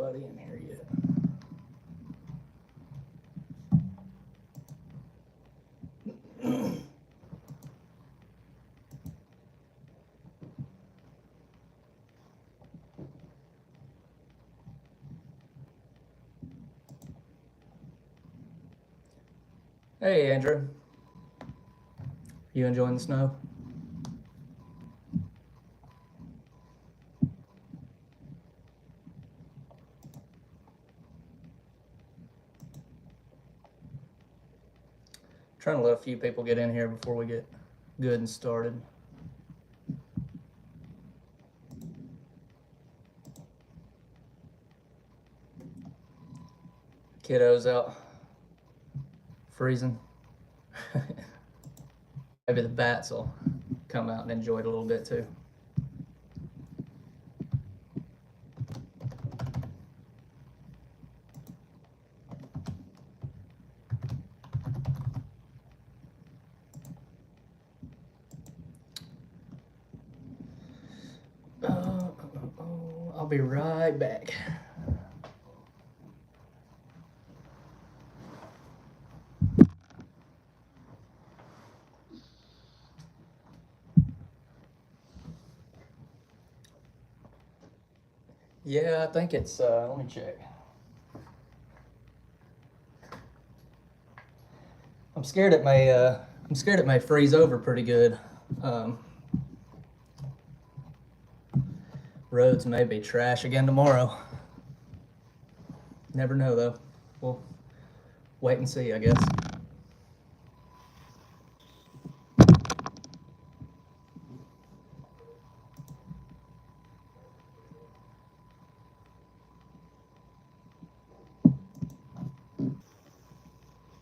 anybody in here yet. Hey, Andrew. You enjoying the snow? Trying to let a few people get in here before we get good and started. Kiddos out freezing. Maybe the bats will come out and enjoy it a little bit too. I'll be right back. Yeah, I think it's, let me check. I'm scared it may freeze over pretty good. Roads may be trash again tomorrow. Never know though. We'll wait and see, I guess.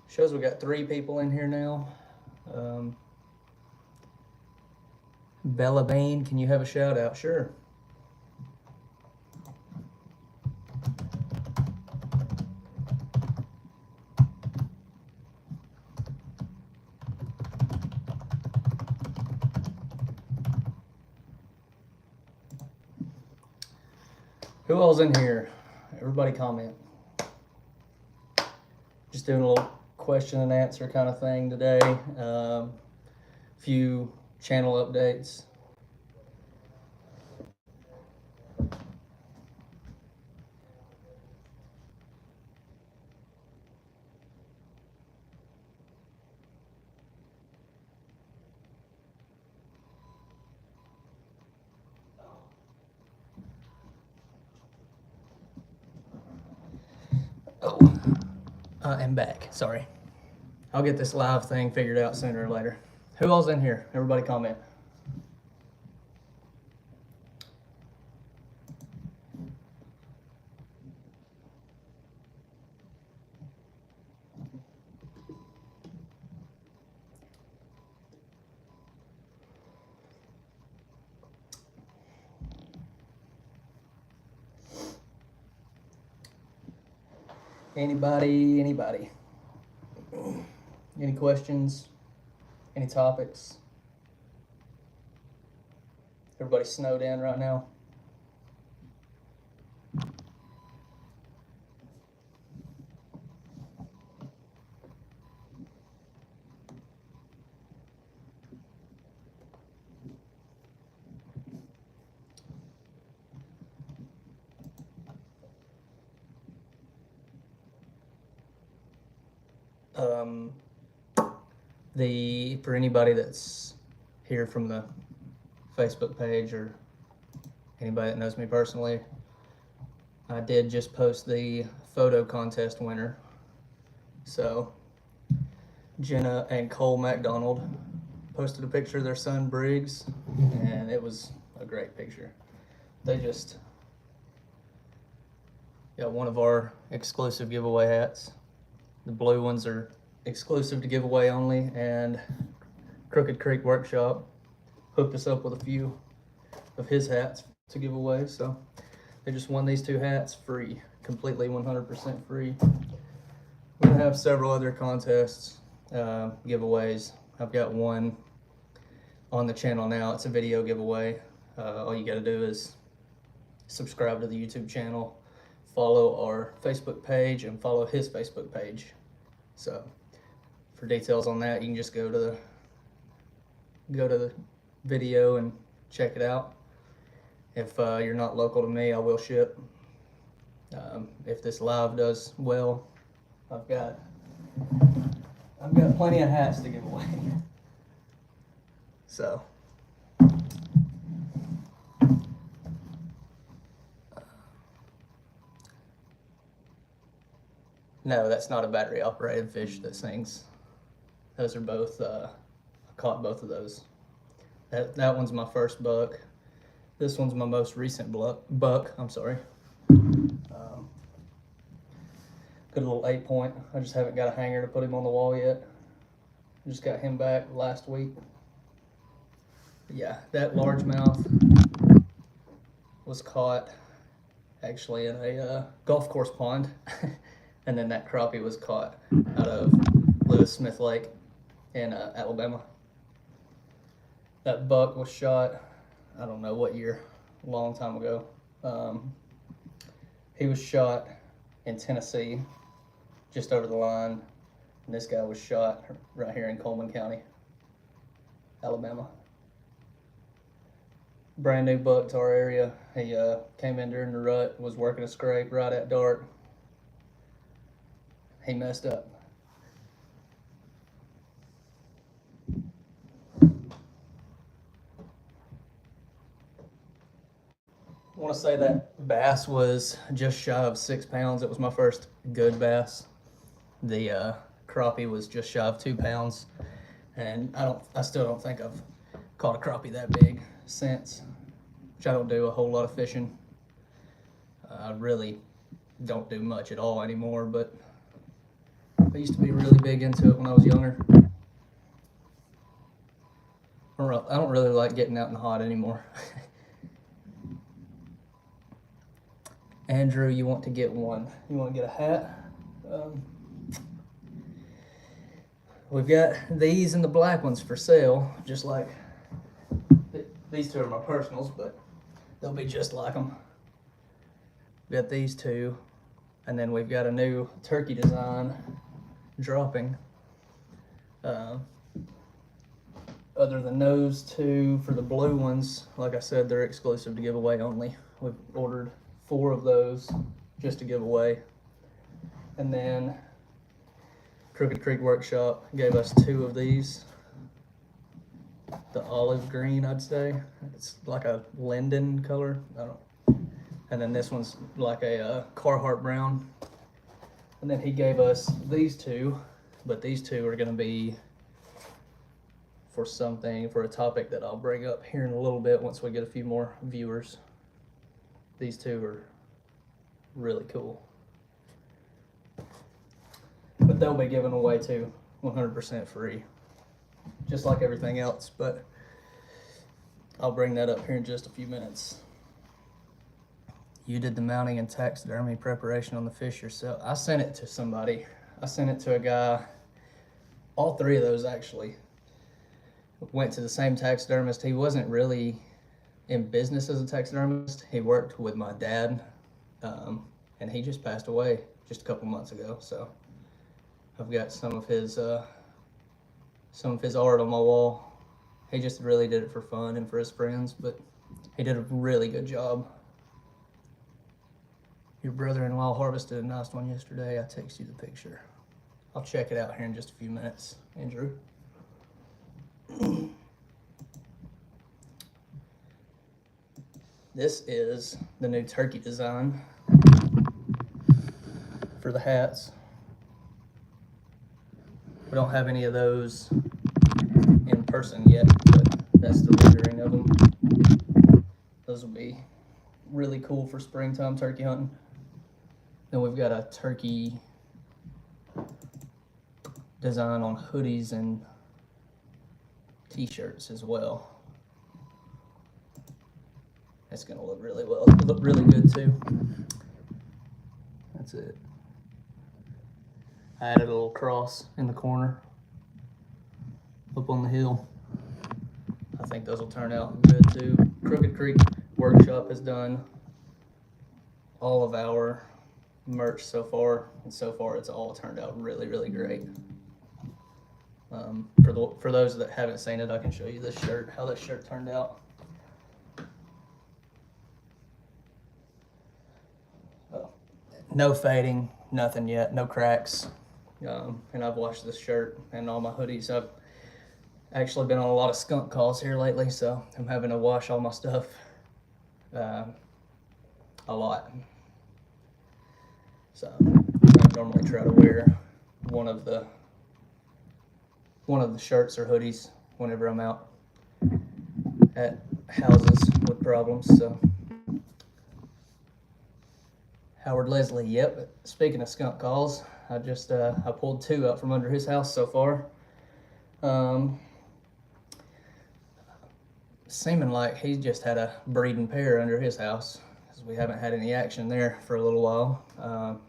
Shows we got 3 people in here now. Bella Bain, can you have a shout out? Sure. Who all's in here? Everybody comment. Just doing a little question and answer kind of thing today. Few channel updates. I'm back. Sorry. I'll get this live thing figured out sooner or later. Who all's in here? Everybody comment. Anybody? Any questions? Any topics? Everybody snowed in right now? For anybody that's here from the Facebook page or anybody that knows me personally, I did just post the photo contest winner. So Jenna and Cole McDonald posted a picture of their son Briggs, and it was a great picture. They just got one of our exclusive giveaway hats. The blue ones are exclusive to giveaway only, and Crooked Creek Workshop hooked us up with a few of his hats to give away. So they just won these 2 hats free, completely 100% free. We're gonna have several other contests, giveaways. I've got one on the channel now. It's a video giveaway. All you gotta do is subscribe to the YouTube channel, follow our Facebook page and follow his Facebook page. So for details on that, you can just go to the video and check it out. If you're not local to me, I will ship. If this live does well, I've got plenty of hats to give away. So no, that's not a battery operated fish that sings. Those are both, I caught both of those. That one's my first buck. This one's my most recent buck, I'm sorry. Good little 8-point. I just haven't got a hanger to put him on the wall yet. Just got him back last week. But yeah, that largemouth was caught actually in a golf course pond. And then that crappie was caught out of Lewis Smith Lake in Alabama. That buck was shot, I don't know what year, a long time ago. He was shot in Tennessee, just over the line, and this guy was shot right here in Coleman County, Alabama. Brand new buck to our area. He came in during the rut, was working a scrape right at dark. He messed up. I want to say that bass was just shy of 6 pounds. It was my first good bass. The crappie was just shy of 2 pounds, and I still don't think I've caught a crappie that big since, which I don't do a whole lot of fishing. I really don't do much at all anymore, but I used to be really big into it when I was younger. I don't really like getting out in the hot anymore. Andrew, you want to get one. You want to get a hat? We've got these and the black ones for sale, just like these two are my personals, but they'll be just like them. We've got these two, and then we've got a new turkey design dropping. Other than those two, for the blue ones, like I said, they're exclusive to giveaway only. We've ordered 4 of those just to give away. And then Crooked Creek Workshop gave us 2 of these. The olive green, I'd say. It's like a linden color. And then this one's like a Carhartt brown. And then he gave us these 2, but these 2 are going to be for a topic that I'll bring up here in a little bit once we get a few more viewers. These 2 are really cool. But they'll be given away too, 100% free. Just like everything else, but I'll bring that up here in just a few minutes. You did the mounting and taxidermy preparation on the fish yourself. I sent it to somebody. I sent it to a guy. All 3 of those actually went to the same taxidermist. He wasn't really in business as a taxidermist. He worked with my dad, and he just passed away just a couple months ago. So I've got some of his art on my wall. He just really did it for fun and for his friends, but he did a really good job. Your brother-in-law harvested a nice one yesterday. I text you the picture. I'll check it out here in just a few minutes, Andrew. This is the new turkey design for the hats. We don't have any of those in person yet, but that's the rendering of them. Those will be really cool for springtime turkey hunting. Then we've got a turkey design on hoodies and t-shirts as well. That's gonna look really well. It'll look really good too. That's it. I added a little cross in the corner up on the hill. I think those will turn out good too. Crooked Creek Workshop has done all of our merch so far, and so far it's all turned out really, really great. For those that haven't seen it, I can show you this shirt, how this shirt turned out. No fading, nothing yet, no cracks. And I've washed this shirt and all my hoodies. I've actually been on a lot of skunk calls here lately, so I'm having to wash all my stuff a lot. So I normally try to wear one of the shirts or hoodies whenever I'm out at houses with problems. So Howard Leslie, yep. Speaking of skunk calls, I just I pulled 2 out from under his house so far. Seeming like he just had a breeding pair under his house, because we haven't had any action there for a little while.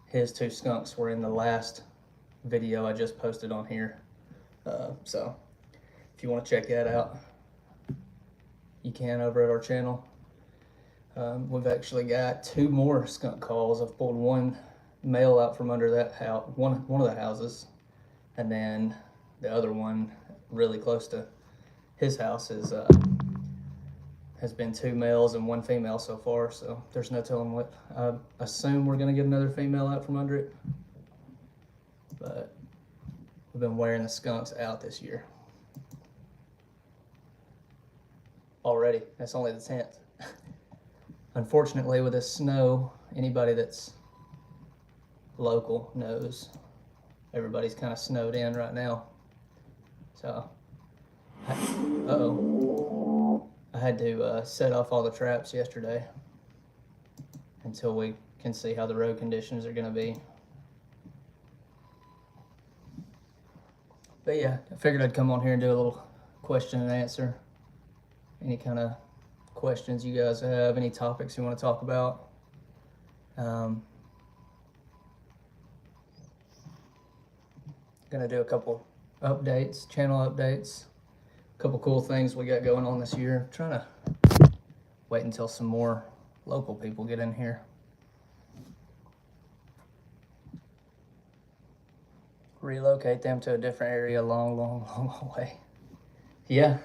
His 2 skunks were in the last video I just posted on here. So if you want to check that out, you can over at our channel. We've actually got 2 more skunk calls. I've pulled 1 male out from under that house, one of the houses, and then the other one really close to his house has been 2 males and 1 female so far. So there's no telling what. I assume we're gonna get another female out from under it, but we've been wearing the skunks out this year already. That's only the 10th. Unfortunately, with this snow, anybody that's local knows everybody's kind of snowed in right now. So, I had to set off all the traps yesterday until we can see how the road conditions are going to be. But yeah, I figured I'd come on here and do a little question and answer. Any kind of questions you guys have, any topics you want to talk about. Gonna do a couple updates, channel updates, a couple cool things we got going on this year. Trying to wait until some more local people get in here. Relocate them to a different area, long way. Yeah.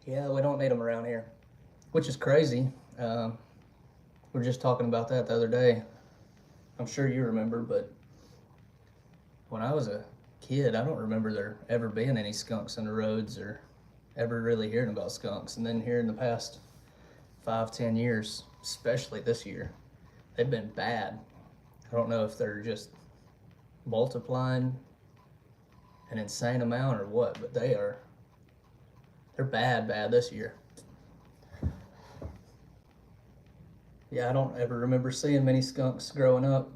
Yeah, we don't need them around here, which is crazy. We were just talking about that the other day. I'm sure you remember, but when I was a kid, I don't remember there ever being any skunks in the roads or ever really hearing about skunks. And then here in the past 5-10 years, especially this year, they've been bad. I don't know if they're just multiplying an insane amount or what, but they're bad this year. Yeah, I don't ever remember seeing many skunks growing up.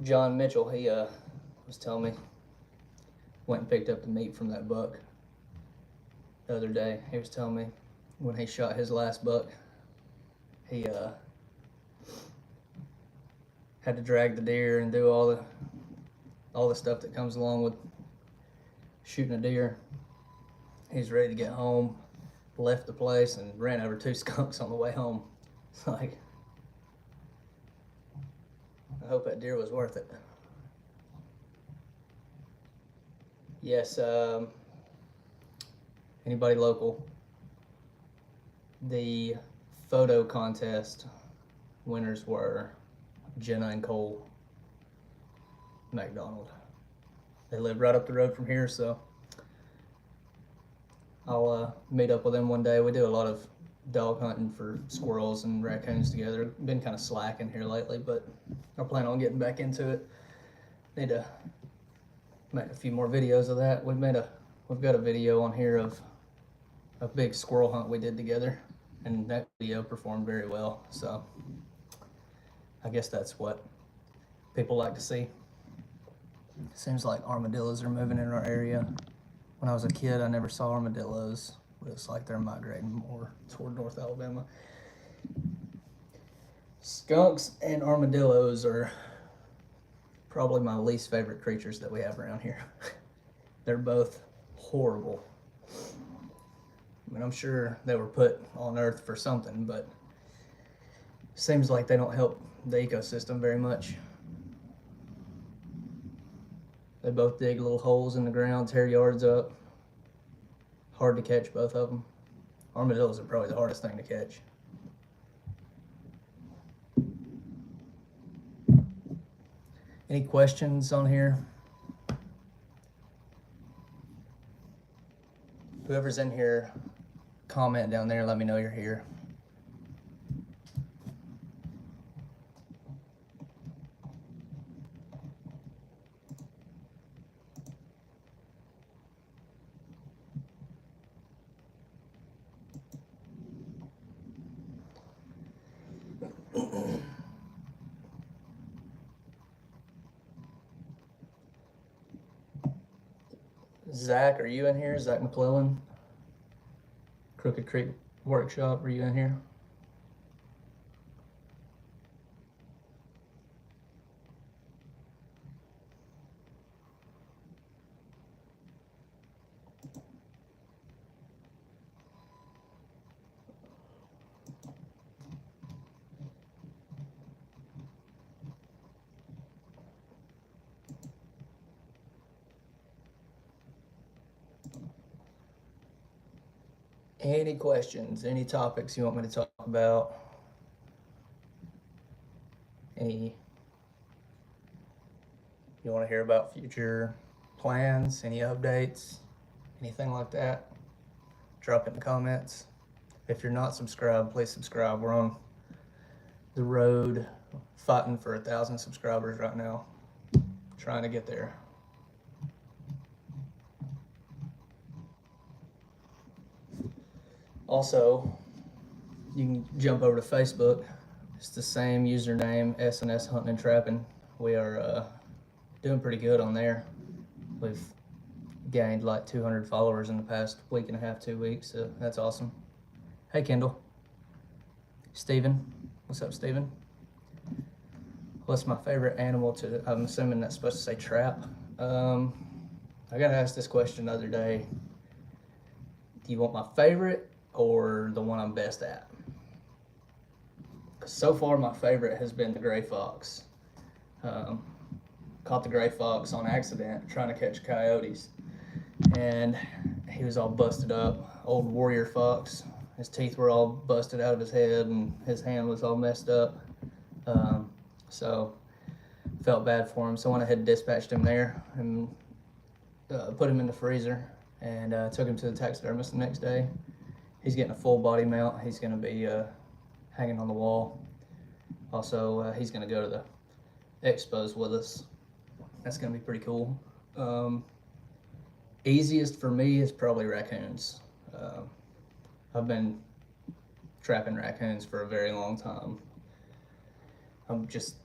John Mitchell, he was telling me, went and picked up the meat from that buck the other day. He was telling me when he shot his last buck, he had to drag the deer and do all the stuff that comes along with shooting a deer. He's ready to get home, left the place, and ran over 2 skunks on the way home. It's like, I hope that deer was worth it. Yes, anybody local, the photo contest winners were Jenna and Cole McDonald. They live right up the road from here, so I'll meet up with them one day. We do a lot of dog hunting for squirrels and raccoons together. Been kind of slacking here lately, but I plan on getting back into it. Need to make a few more videos of that. We've got a video on here of a big squirrel hunt we did together, and that video performed very well. So I guess that's what people like to see. Seems like armadillos are moving in our area. When I was a kid, I never saw armadillos, but it's like they're migrating more toward North Alabama. Skunks and armadillos are probably my least favorite creatures that we have around here. They're both horrible. I mean, I'm sure they were put on Earth for something, but it seems like they don't help the ecosystem very much. They both dig little holes in the ground, tear yards up. Hard to catch, both of them. Armadillos are probably the hardest thing to catch. Any questions on here? Whoever's in here, comment down there, let me know you're here. Zach, are you in here? Zach McClellan? Crooked Creek Workshop, are you in here? Any questions, any topics you want me to talk about? You want to hear about future plans, any updates, anything like that? Drop it in the comments. If you're not subscribed, please subscribe. We're on the road fighting for 1,000 subscribers right now. Trying to get there. Also, you can jump over to Facebook. It's the same username, S&S Hunting and Trapping. We are doing pretty good on there. We've gained like 200 followers in the past week and a half, 2 weeks, so that's awesome. Hey, Kendall. Steven. What's up, Steven? What's my favorite animal to, I'm assuming that's supposed to say trap. I got asked this question the other day. Do you want my favorite or the one I'm best at? So far, my favorite has been the gray fox. Caught the gray fox on accident trying to catch coyotes, and he was all busted up. Old warrior fox. His teeth were all busted out of his head, and his hand was all messed up. So felt bad for him. So I went ahead and dispatched him there and put him in the freezer, and took him to the taxidermist the next day. He's getting a full body mount. He's going to be hanging on the wall. Also, he's going to go to the expos with us. That's going to be pretty cool. Easiest for me is probably raccoons. I've been trapping raccoons for a very long time. I'm just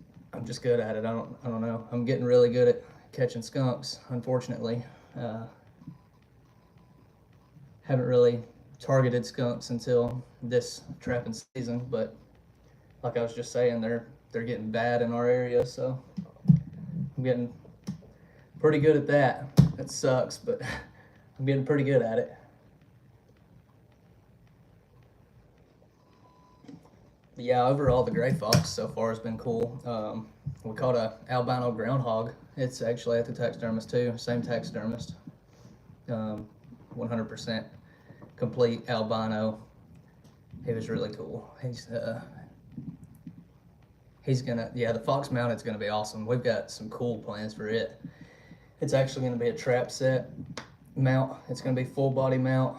good at it. I don't know. I'm getting really good at catching skunks, unfortunately. Haven't really targeted skunks until this trapping season, but like I was just saying, they're getting bad in our area, so I'm getting pretty good at that. It sucks, but I'm getting pretty good at it. But yeah, overall the gray fox so far has been cool. We caught a albino groundhog. It's actually at the taxidermist too, same taxidermist. 100% complete albino. He was really cool. He's gonna, yeah, the fox mounted's gonna be awesome. We've got some cool plans for it. It's actually gonna be a trap set mount. It's gonna be full body mount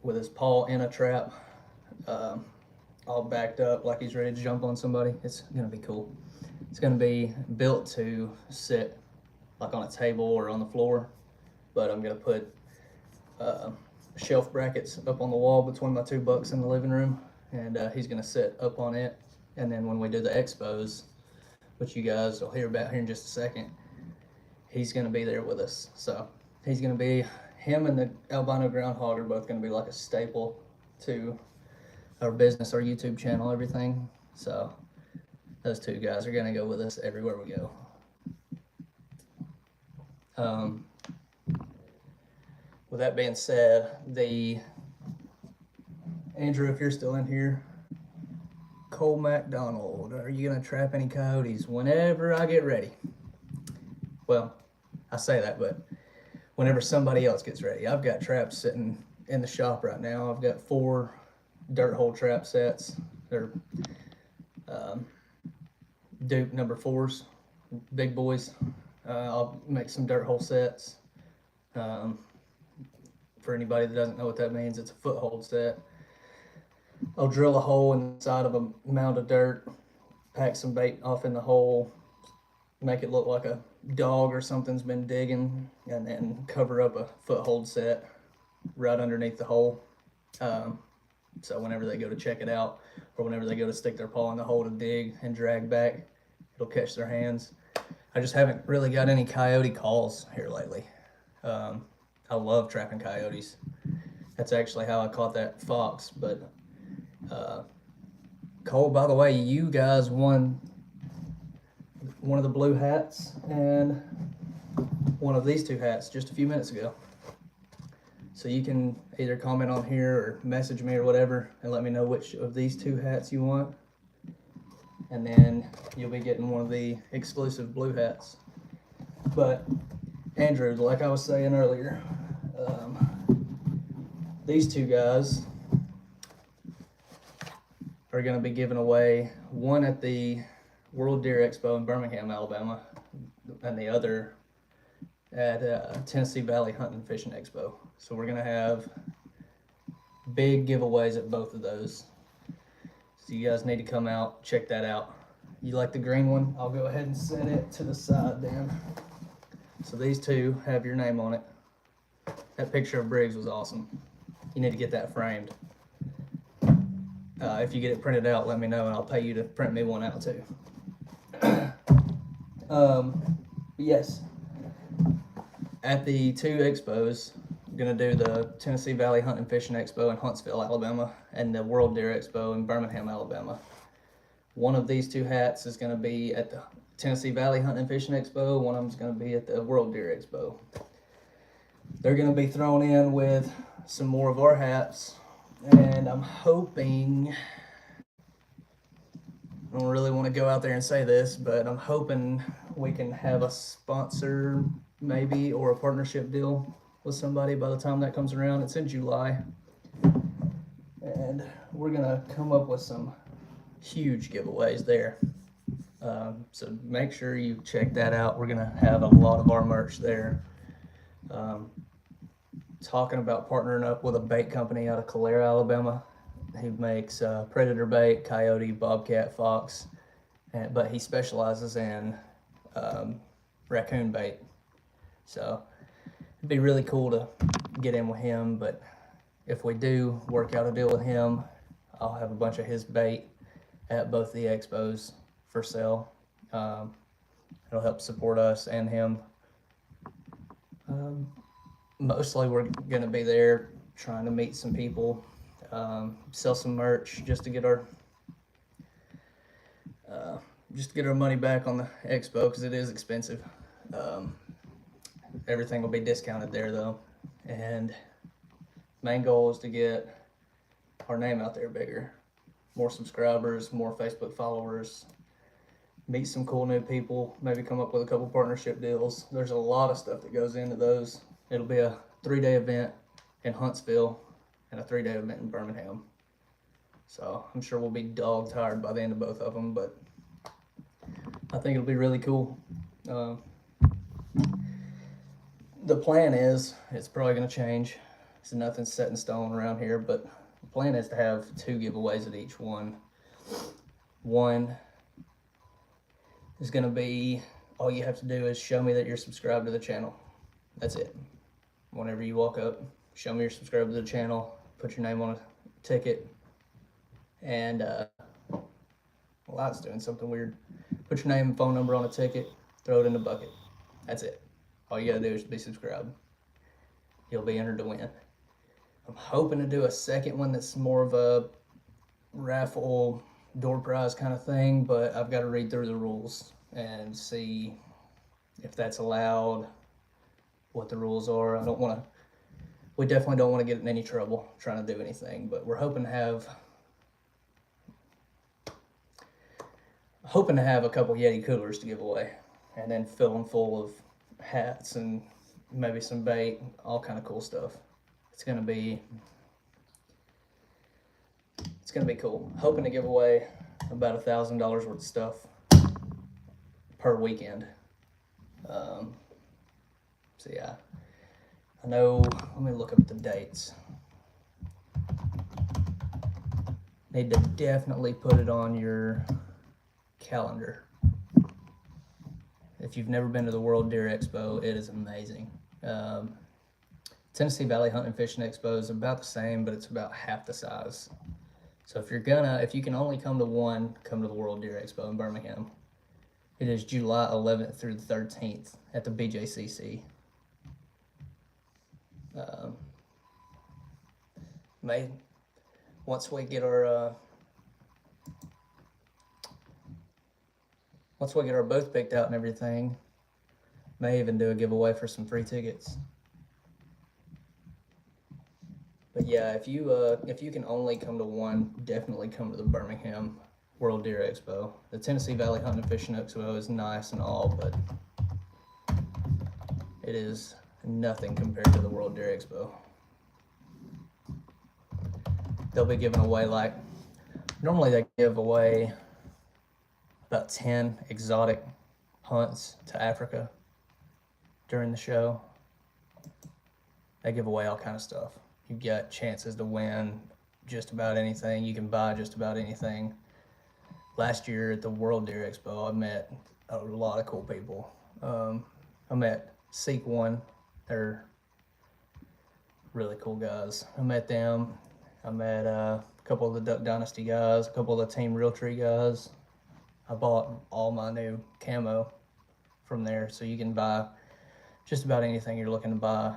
with his paw in a trap, all backed up like he's ready to jump on somebody. It's gonna be cool. It's gonna be built to sit like on a table or on the floor, but I'm gonna put shelf brackets up on the wall between my two bucks in the living room, and he's gonna sit up on it. And then when we do the expos, which you guys will hear about here in just a second, he's gonna be there with us. So he's gonna be, him and the albino groundhog are both gonna be like a staple to our business, our YouTube channel, everything. So those two guys are gonna go with us everywhere we go. With that being said, Andrew, if you're still in here, Cole McDonald, are you gonna trap any coyotes whenever I get ready? Well, I say that, but whenever somebody else gets ready. I've got traps sitting in the shop right now. I've got 4 dirt hole trap sets. They're Duke number 4s, big boys. I'll make some dirt hole sets. For anybody that doesn't know what that means, it's a foothold set. I'll drill a hole in the side of a mound of dirt, pack some bait off in the hole, make it look like a dog or something's been digging, and then cover up a foothold set right underneath the hole. So whenever they go to check it out, or whenever they go to stick their paw in the hole to dig and drag back, it'll catch their hands. I just haven't really got any coyote calls here lately. I love trapping coyotes. That's actually how I caught that fox. But Cole, by the way, you guys won one of the blue hats and one of these 2 hats just a few minutes ago. So you can either comment on here or message me or whatever and let me know which of these 2 hats you want. And then you'll be getting one of the exclusive blue hats. But Andrew, like I was saying earlier, these 2 guys are going to be giving away, one at the World Deer Expo in Birmingham, Alabama, and the other at Tennessee Valley Hunting and Fishing Expo. So we're going to have big giveaways at both of those. So you guys need to come out, check that out. You like the green one? I'll go ahead and set it to the side then. So these 2 have your name on it. That picture of Briggs was awesome. You need to get that framed. If you get it printed out, let me know and I'll pay you to print me one out too. Yes, at the 2 expos, I'm gonna do the Tennessee Valley Hunting and Fishing Expo in Huntsville, Alabama, and the World Deer Expo in Birmingham, Alabama. One of these 2 hats is gonna be at the Tennessee Valley Hunting and Fishing Expo. One of them is gonna be at the World Deer Expo. They're gonna be thrown in with some more of our hats, and I'm hoping, I don't really want to go out there and say this, but I'm hoping we can have a sponsor maybe, or a partnership deal with somebody by the time that comes around. It's in July, and we're gonna come up with some huge giveaways there. So make sure you check that out. We're gonna have a lot of our merch there. Talking about partnering up with a bait company out of Calera, Alabama. He makes predator bait, coyote, bobcat, fox, but he specializes in raccoon bait. So it'd be really cool to get in with him, but if we do work out a deal with him, I'll have a bunch of his bait at both the expos for sale. It'll help support us and him. Mostly we're gonna be there trying to meet some people, sell some merch just to get our money back on the expo, because it is expensive. Everything will be discounted there though, and main goal is to get our name out there bigger, more subscribers, more Facebook followers, meet some cool new people, maybe come up with a couple partnership deals. There's a lot of stuff that goes into those. It'll be a 3-day event in Huntsville and a 3-day event in Birmingham. So I'm sure we'll be dog tired by the end of both of them, but I think it'll be really cool. The plan is, it's probably gonna change. So nothing's set in stone around here, but the plan is to have 2 giveaways at each one. One is gonna be, all you have to do is show me that you're subscribed to the channel. That's it. Whenever you walk up, show me you're subscribed to the channel, put your name on a ticket, and well, it's doing something weird. Put your name and phone number on a ticket, throw it in the bucket. That's it. All you gotta do is be subscribed. You'll be entered to win. I'm hoping to do a second one that's more of a raffle, door prize kind of thing, but I've got to read through the rules and see if that's allowed, what the rules are. We definitely don't want to get in any trouble trying to do anything, but we're hoping to have a couple Yeti coolers to give away, and then fill them full of hats and maybe some bait, all kind of cool stuff. It's gonna be cool. Hoping to give away about $1,000 worth of stuff per weekend. So yeah, I know. Let me look up the dates. Need to definitely put it on your calendar. If you've never been to the World Deer Expo, it is amazing. Tennessee Valley Hunting and Fishing Expo is about the same, but it's about half the size. So if you can only come to one, come to the World Deer Expo in Birmingham. It is July 11th through the 13th at the BJCC. Once we get our booth picked out and everything, may even do a giveaway for some free tickets. But yeah, if you can only come to one, definitely come to the Birmingham World Deer Expo. The Tennessee Valley Hunting and Fishing Expo is nice and all, but it is nothing compared to the World Deer Expo. They'll be giving away, like, normally they give away about 10 exotic hunts to Africa during the show. They give away all kind of stuff. You've got chances to win just about anything. You can buy just about anything. Last year at the World Deer Expo, I met a lot of cool people. I met Seek One. They're really cool guys. I met them. I met a couple of the Duck Dynasty guys, a couple of the Team Realtree guys. I bought all my new camo from there, so you can buy just about anything you're looking to buy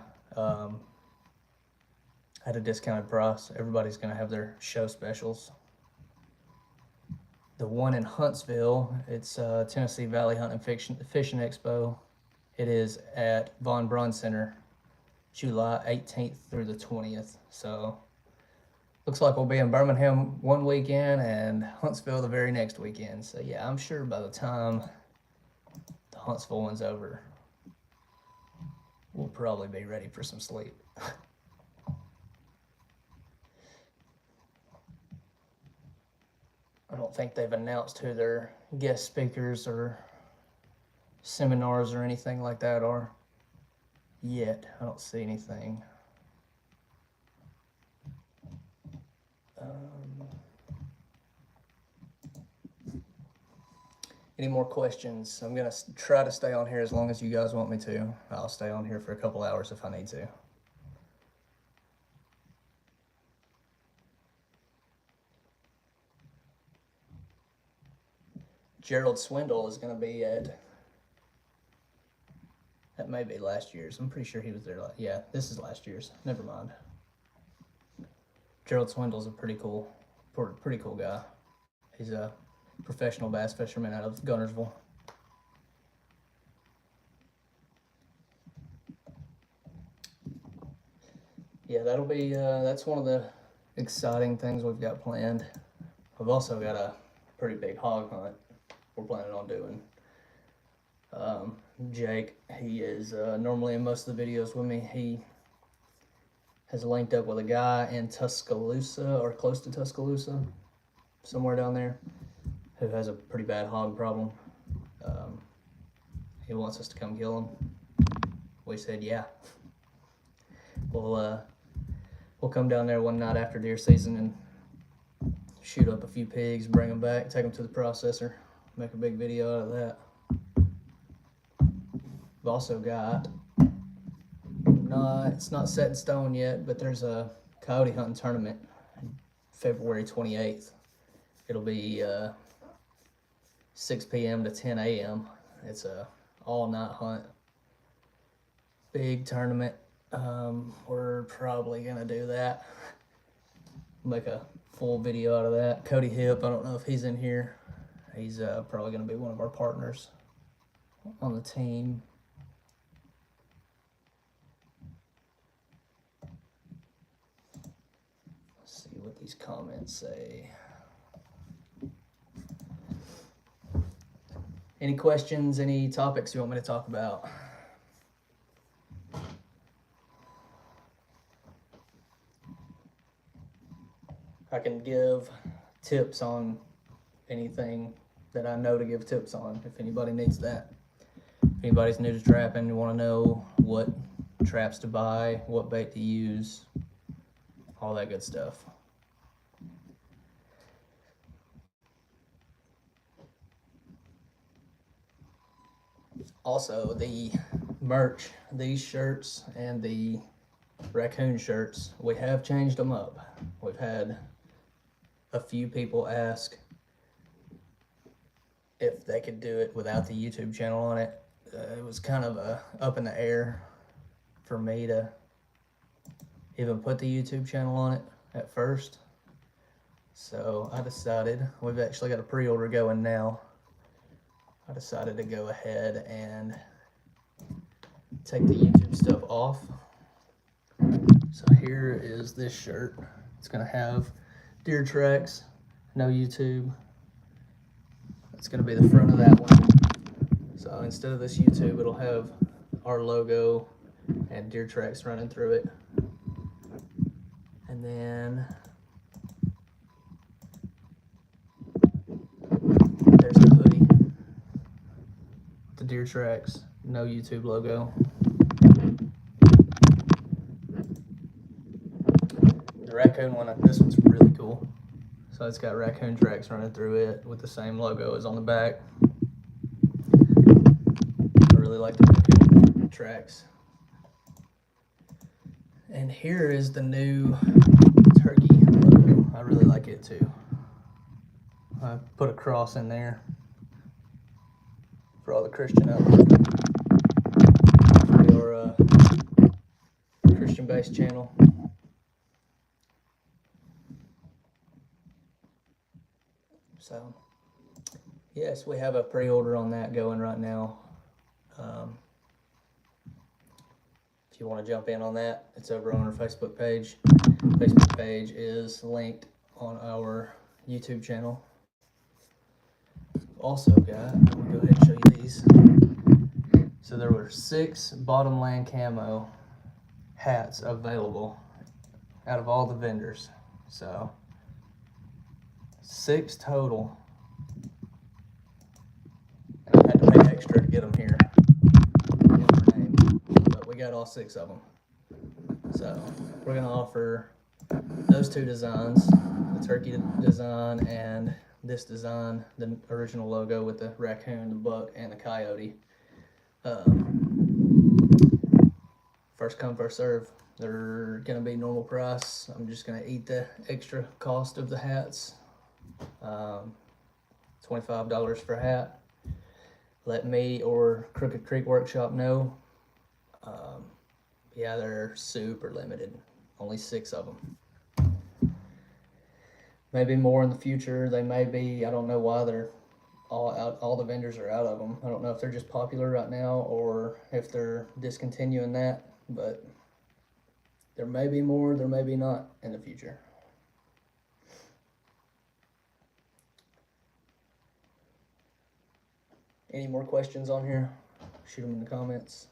at a discounted price. Everybody's going to have their show specials. The one in Huntsville, it's Tennessee Valley Hunting and Fishing Expo. It is at Von Braun Center, July 18th through the 20th. So looks like we'll be in Birmingham one weekend and Huntsville the very next weekend. So yeah, I'm sure by the time the Huntsville one's over, we'll probably be ready for some sleep. I don't think they've announced who their guest speakers or seminars or anything like that are yet. I don't see anything. Any more questions? I'm gonna try to stay on here as long as you guys want me to. I'll stay on here for a couple hours if I need to. Gerald Swindle is going to be that may be last year's. I'm pretty sure he was there. Yeah, this is last year's. Never mind. Gerald Swindle's a pretty cool guy. He's a professional bass fisherman out of Gunnersville. Yeah, that'll be, that's one of the exciting things we've got planned. We've also got a pretty big hog hunt we're planning on doing. Jake, he is normally in most of the videos with me. He has linked up with a guy in Tuscaloosa, or close to Tuscaloosa, somewhere down there, who has a pretty bad hog problem. He wants us to come kill him. We said, yeah. We'll come down there one night after deer season and shoot up a few pigs, bring them back, take them to the processor, make a big video out of that. We've also got, it's not set in stone yet, but there's a coyote hunting tournament February 28th. It'll be 6 p.m. to 10 a.m. It's a all-night hunt. Big tournament. We're probably gonna do that. make a full video out of that. Cody Hip, I don't know if he's in here. He's probably going to be one of our partners on the team. Let's see what these comments say. Any questions, any topics you want me to talk about? I can give tips on anything that I know to give tips on if anybody needs that. If anybody's new to trapping, you want to know what traps to buy, what bait to use, all that good stuff. Also, the merch, these shirts and the raccoon shirts, we have changed them up. We've had a few people ask if they could do it without the YouTube channel on it. It was kind of up in the air for me to even put the YouTube channel on it at first. So I decided, we've actually got a pre-order going now. I decided to go ahead and take the YouTube stuff off. So here is this shirt. It's gonna have deer tracks, no YouTube. That's gonna be the front of that one. So instead of this YouTube, it'll have our logo and deer tracks running through it. And then there's the hoodie, the deer tracks, no YouTube logo. The raccoon one, this one's really cool. So it's got raccoon tracks running through it with the same logo as on the back. I really like the raccoon tracks. And here is the new turkey logo. I really like it too. I put a cross in there for all the Christian out there. For your Christian-based channel. So, yes, we have a pre-order on that going right now. If you want to jump in on that, it's over on our Facebook page. Facebook page is linked on our YouTube channel. Also got, I'm gonna go ahead and show you these. So there were 6 Bottomland Camo hats available out of all the vendors. So 6 total. And I had to pay extra to get them here. But we got all 6 of them. So we're gonna offer those 2 designs, the turkey design and this design, the original logo with the raccoon, the buck, and the coyote. First come, first serve. They're gonna be normal price. I'm just gonna eat the extra cost of the hats. $25 for a hat. Let me or Crooked Creek Workshop know. Yeah, they're super limited. Only 6 of them. Maybe more in the future. They may be. I don't know why they're all out. All the vendors are out of them. I don't know if they're just popular right now or if they're discontinuing that. But there may be more. There may be not in the future. Any more questions on here? Shoot them in the comments.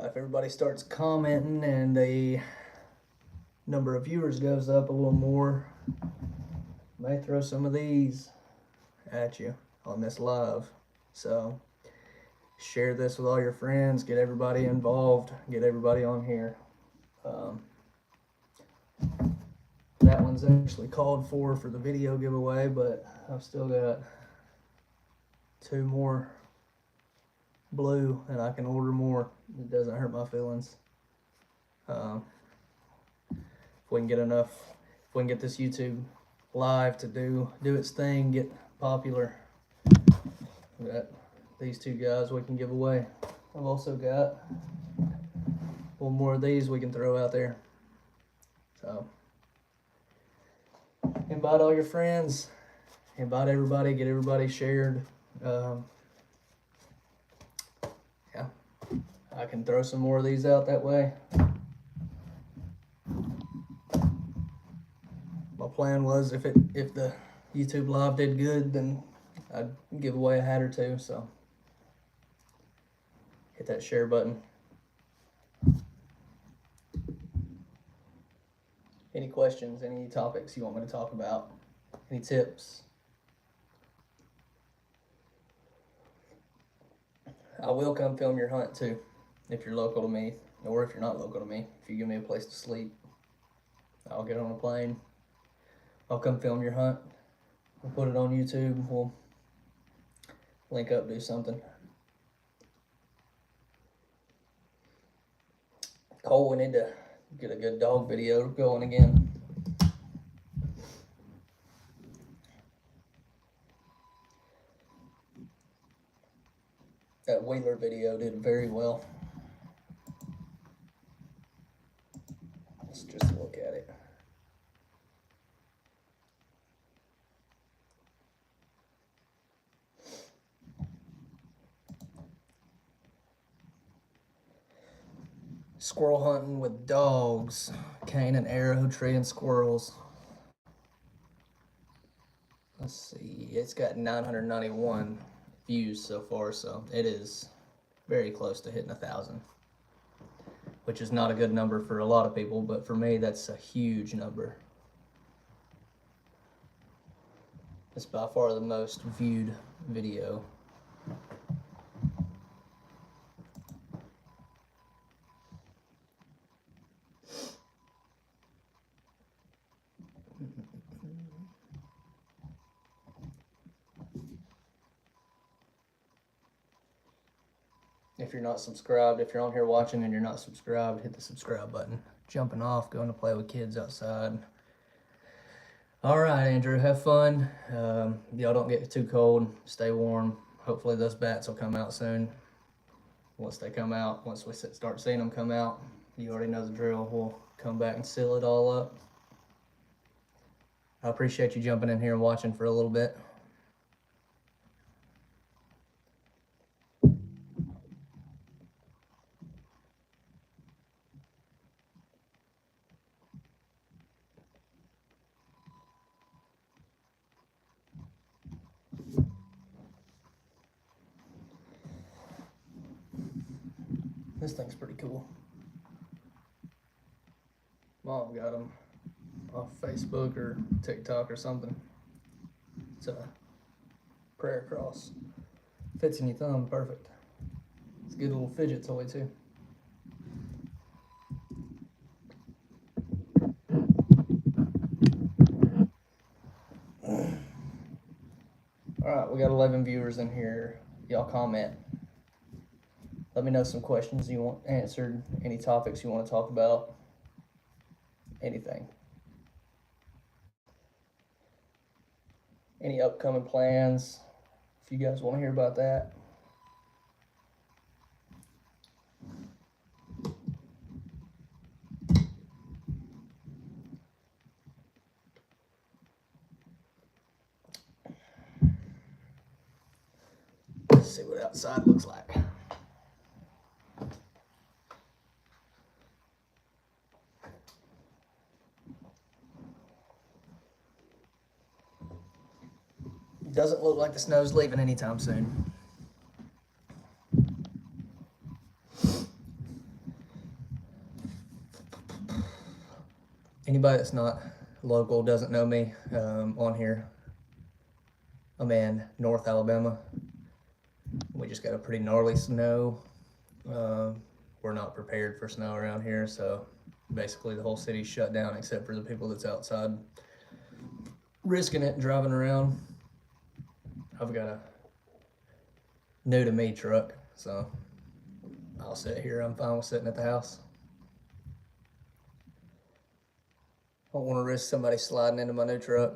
If everybody starts commenting and the number of viewers goes up a little more, I may throw some of these at you on this live. So share this with all your friends, get everybody involved, get everybody on here. That one's actually called for the video giveaway, but I've still got 2 more blue and I can order more. It doesn't hurt my feelings. we can get enough, if we can get this YouTube live to do its thing, get popular, that these two guys we can give away. I've also got one more of these we can throw out there. So invite all your friends, invite everybody, get everybody shared. Yeah, I can throw some more of these out that way. My plan was if the YouTube live did good, then I'd give away a hat or two. So hit that share button. Any questions, any topics you want me to talk about, any tips? I will come film your hunt too, if you're local to me, or if you're not local to me. If you give me a place to sleep, I'll get on a plane. I'll come film your hunt. We'll put it on YouTube. We'll link up, do something. Cole, we need to get a good dog video going again. That Wheeler video did very well. Let's just look at it. Squirrel hunting with dogs, cane and arrow tree and squirrels. Let's see, it's got 991 views so far, so it is very close to hitting 1,000, which is not a good number for a lot of people, but for me that's a huge number. It's by far the most viewed video. If you're not subscribed, if you're on here watching and you're not subscribed, hit the subscribe button. Jumping off, going to play with kids outside. All right, Andrew, have fun. Y'all don't get too cold. Stay warm. Hopefully those bats will come out soon. Once they come out, once we start seeing them come out, you already know the drill. We'll come back and seal it all up. I appreciate you jumping in here and watching for a little bit. This thing's pretty cool. Mom got them off Facebook or TikTok or something. It's a prayer cross. Fits in your thumb, perfect. It's a good little fidget toy too. All right, we got 11 viewers in here. Y'all comment. Let me know some questions you want answered, any topics you want to talk about, anything. Any upcoming plans, if you guys want to hear about that. Let's see what outside looks like. Doesn't look like the snow's leaving anytime soon. Anybody that's not local, doesn't know me on here, I'm in North Alabama. We just got a pretty gnarly snow. We're not prepared for snow around here, so basically the whole city's shut down except for the people that's outside risking it and driving around. I've got a new to me truck, so I'll sit here. I'm fine with sitting at the house. Don't want to risk somebody sliding into my new truck.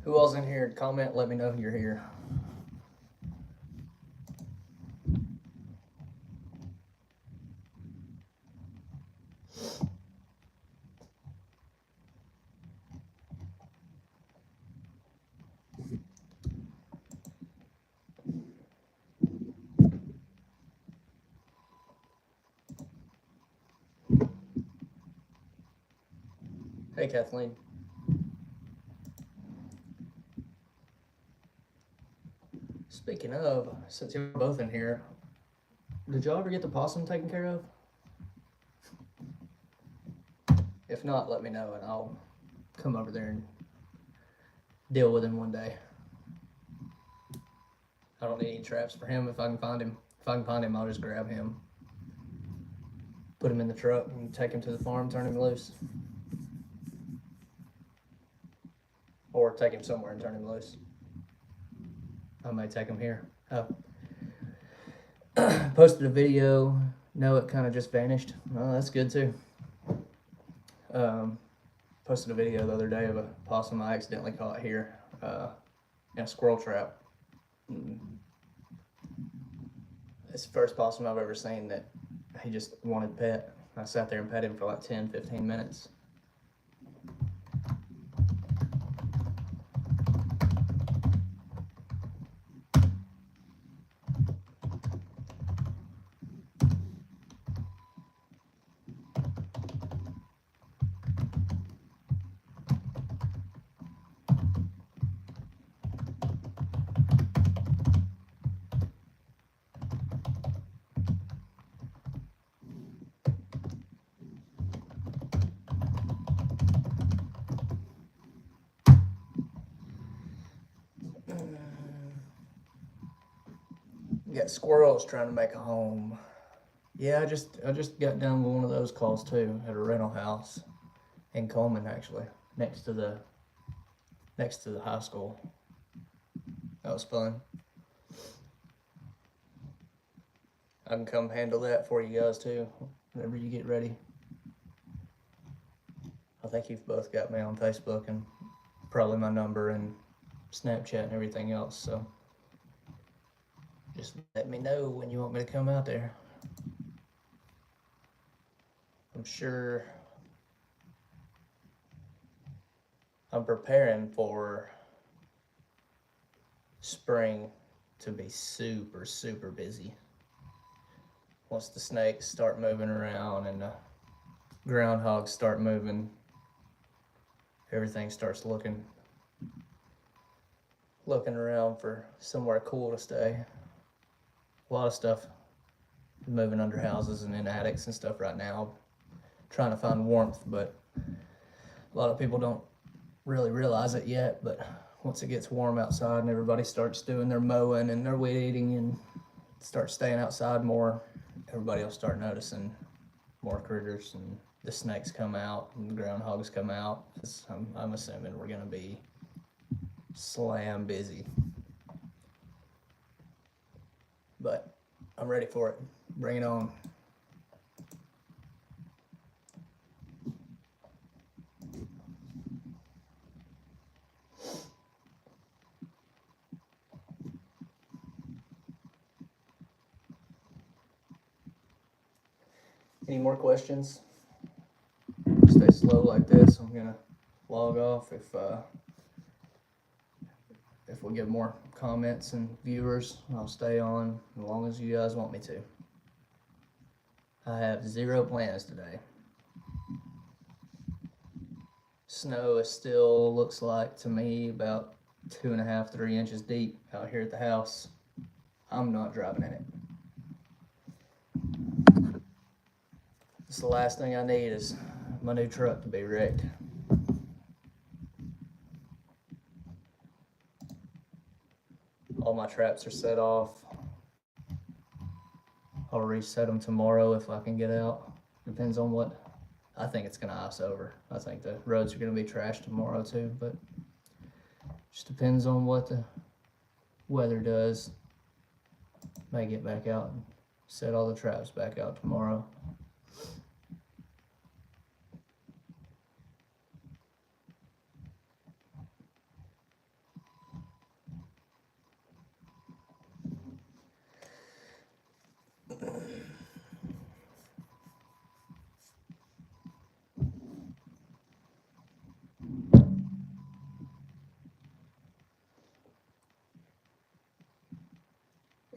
Who all's in here? Comment, let me know you're here. Hey, Kathleen. Speaking of, since you're both in here, did y'all ever get the possum taken care of? If not, let me know and I'll come over there and deal with him one day. I don't need any traps for him if I can find him. If I can find him, I'll just grab him, put him in the truck, and take him to the farm, turn him loose. Or take him somewhere and turn him loose. I may take him here. Posted a video. No, it kind of just vanished. Oh, that's good too. Posted a video the other day of a possum I accidentally caught here in a squirrel trap. It's the first possum I've ever seen that he just wanted pet. I sat there and pet him for like 10-15 minutes. Got squirrels trying to make a home. Yeah, I just got done with one of those calls too at a rental house in Coleman, actually, next to the high school. That was fun. I can come handle that for you guys too, whenever you get ready. I think you've both got me on Facebook and probably my number and Snapchat and everything else, so just let me know when you want me to come out there. I'm sure I'm preparing for spring to be super, super busy. Once the snakes start moving around and the groundhogs start moving, everything starts looking around for somewhere cool to stay. A lot of stuff moving under houses and in attics and stuff right now, trying to find warmth, but a lot of people don't really realize it yet. But once it gets warm outside and everybody starts doing their mowing and their weed eating and starts staying outside more, everybody will start noticing more critters and the snakes come out and the groundhogs come out. I'm assuming we're gonna be slam busy. But I'm ready for it. Bring it on. Any more questions? Stay slow like this. I'm gonna log off if we get more comments and viewers. I'll stay on as long as you guys want me to. I have 0 plans today. Snow is still, looks like to me, about 2.5-3 inches deep out here at the house. I'm not driving in it. It's the last thing I need is my new truck to be wrecked. All my traps are set off. I'll reset them tomorrow if I can get out. Depends on what. I think it's gonna ice over. I think the roads are gonna be trashed tomorrow too, but just depends on what the weather does. May get back out and set all the traps back out tomorrow.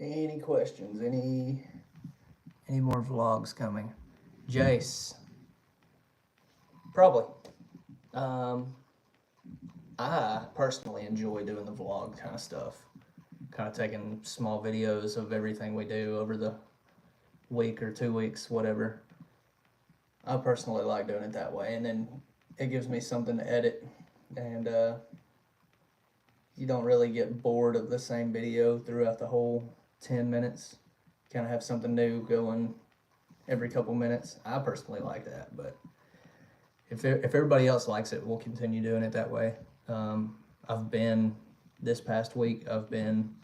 Any questions? Any more vlogs coming? Jace. Probably. I personally enjoy doing the vlog kind of stuff. Kind of taking small videos of everything we do over the week or 2 weeks, whatever. I personally like doing it that way, and then it gives me something to edit, and you don't really get bored of the same video throughout the whole 10 minutes. Kind of have something new going every couple minutes. I personally like that, but if everybody else likes it, we'll continue doing it that way. This past week, I've been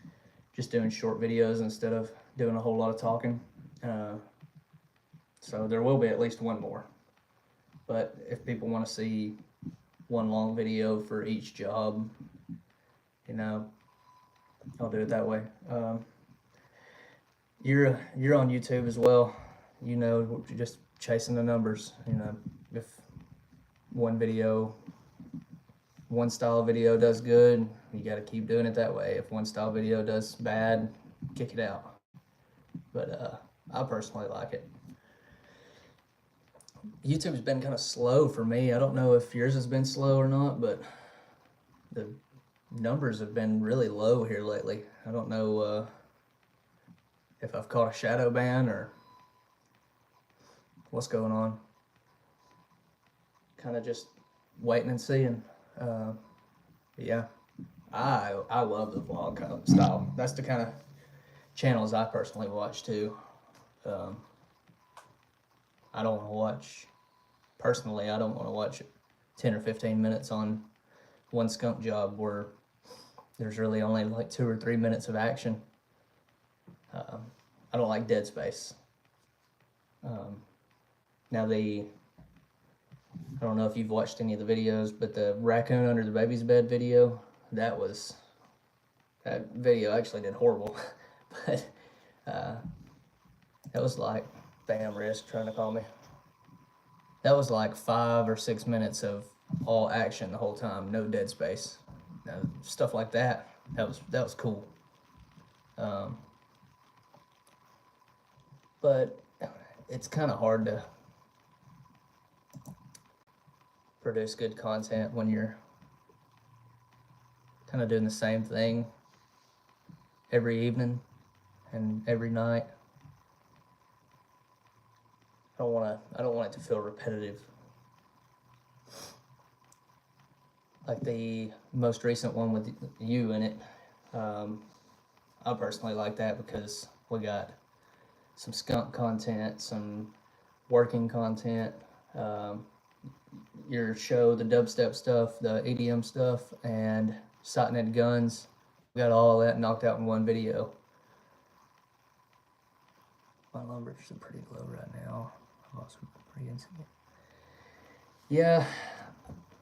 just doing short videos instead of doing a whole lot of talking. So there will be at least one more. But if people want to see one long video for each job, I'll do it that way. You're on YouTube as well. You're just chasing the numbers. If one style video does good, you got to keep doing it that way. If one style video does bad, kick it out. But I personally like it. YouTube's been kind of slow for me. I don't know if yours has been slow or not, but the numbers have been really low here lately. I don't know if I've caught a shadow ban or what's going on. Kind of just waiting and seeing. Yeah, I love the vlog kind of style. That's the kind of channels I personally watch too. I don't want to watch 10 or 15 minutes on one skunk job where there's really only like 2 or 3 minutes of action. I don't like dead space. Now I don't know if you've watched any of the videos, but the raccoon under the baby's bed video, that video actually did horrible. But that was like, bam, Risk trying to call me. That was like 5 or 6 minutes of all action the whole time, no dead space. Stuff like that. That was cool. But it's kind of hard to produce good content when you're kind of doing the same thing every evening and every night. I don't want it to feel repetitive. Like the most recent one with you in it, I personally like that because we got some skunk content, some working content, your show, the dubstep stuff, the EDM stuff, and Sotnet guns. We got all of that knocked out in one video. My numbers are pretty low right now. I lost pretty instantly. Yeah,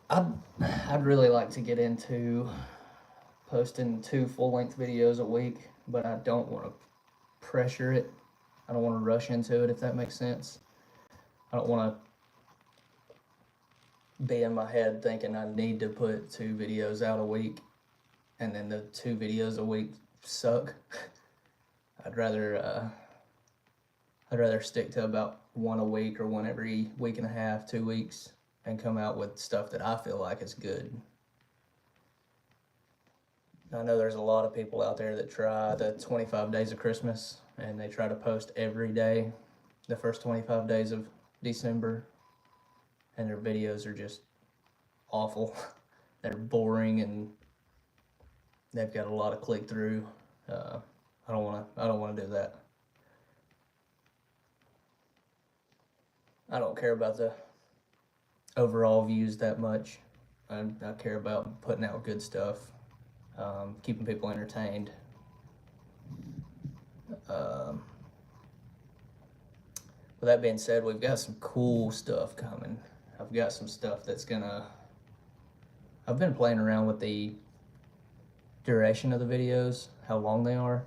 I'd really like to get into posting 2 full-length videos a week, but I don't want to pressure it. I don't want to rush into it, if that makes sense. I don't want to be in my head thinking I need to put 2 videos out a week and then the 2 videos a week suck. I'd rather stick to about 1 a week or 1 every week and a half, 2 weeks, and come out with stuff that I feel like is good. I know there's a lot of people out there that try the 25 days of Christmas and they try to post every day the first 25 days of December, and their videos are just awful. They're boring and they've got a lot of click through. I don't want to do that. I don't care about the overall views that much. I care about putting out good stuff, keeping people entertained, With that being said, we've got some cool stuff coming. I've got some stuff that's gonna. I've been playing around with the duration of the videos, how long they are,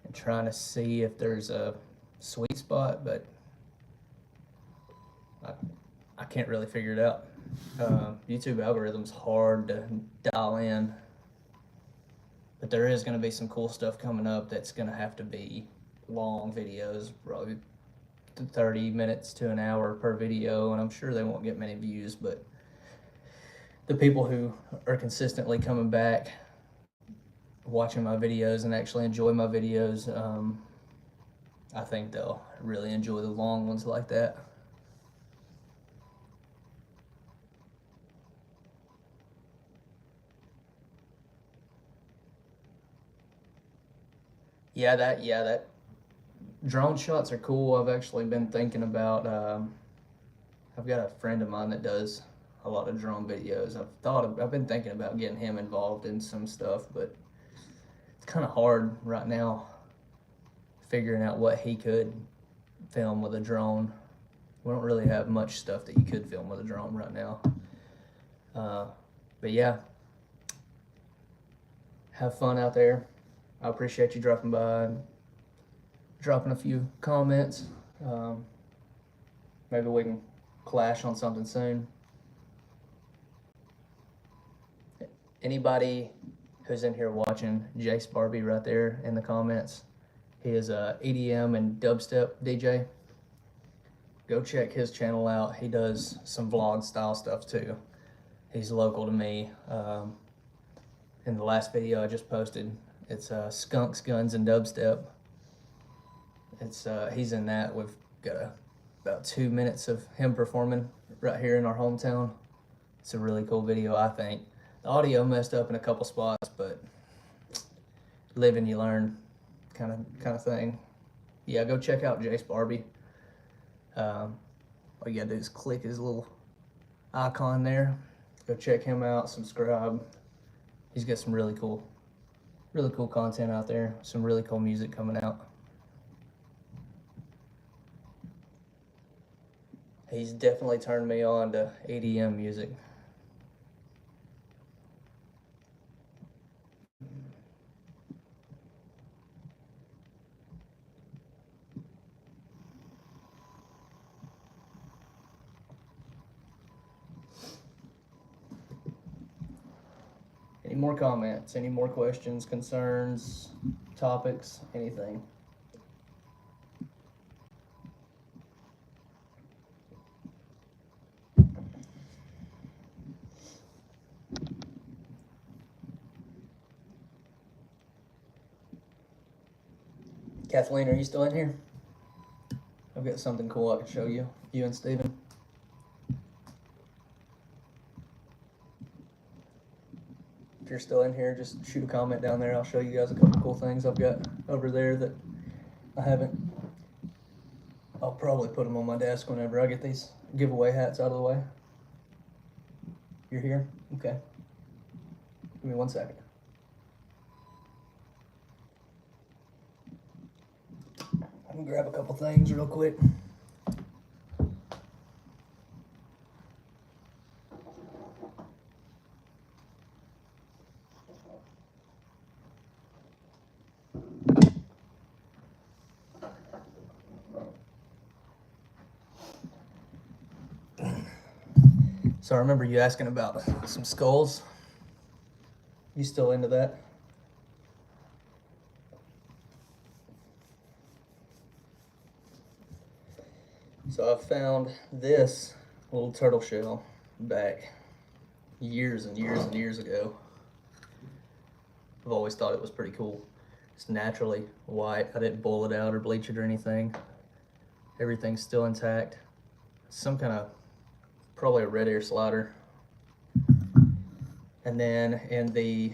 and trying to see if there's a sweet spot, but I can't really figure it out. YouTube algorithm's hard to dial in, but there is going to be some cool stuff coming up that's going to have to be long videos, probably 30 minutes to an hour per video, and I'm sure they won't get many views, but the people who are consistently coming back, watching my videos and actually enjoy my videos, I think they'll really enjoy the long ones like that. Yeah, that drone shots are cool. I've actually been thinking about. I've got a friend of mine that does a lot of drone videos. I've been thinking about getting him involved in some stuff, but it's kind of hard right now figuring out what he could film with a drone. We don't really have much stuff that you could film with a drone right now. But yeah, have fun out there. I appreciate you dropping by and dropping a few comments. Maybe we can clash on something soon. Anybody who's in here watching, Jace Barbie right there in the comments. He is a EDM and dubstep DJ. Go check his channel out. He does some vlog style stuff too. He's local to me. In the last video I just posted, it's Skunks, Guns, and Dubstep. It's he's in that. We've got about 2 minutes of him performing right here in our hometown. It's a really cool video, I think. The audio messed up in a couple spots, but live and you learn, kind of thing. Yeah, go check out Jace Barbie. All you gotta do is click his little icon there. Go check him out. Subscribe. He's got some really cool content out there. Some really cool music coming out. He's definitely turned me on to EDM music. Any more comments? Any more questions, concerns, topics, anything? Kathleen, are you still in here? I've got something cool I can show you. You and Steven. If you're still in here, just shoot a comment down there. I'll show you guys a couple cool things I've got over there that I haven't. I'll probably put them on my desk whenever I get these giveaway hats out of the way. You're here? Okay. Give me 1 second. Let me grab a couple things real quick. So I remember you asking about some skulls. You still into that? So I found this little turtle shell back years and years and years ago. I've always thought it was pretty cool. It's naturally white. I didn't boil it out or bleach it or anything. Everything's still intact. Some kind of, probably a red ear slider. And then in the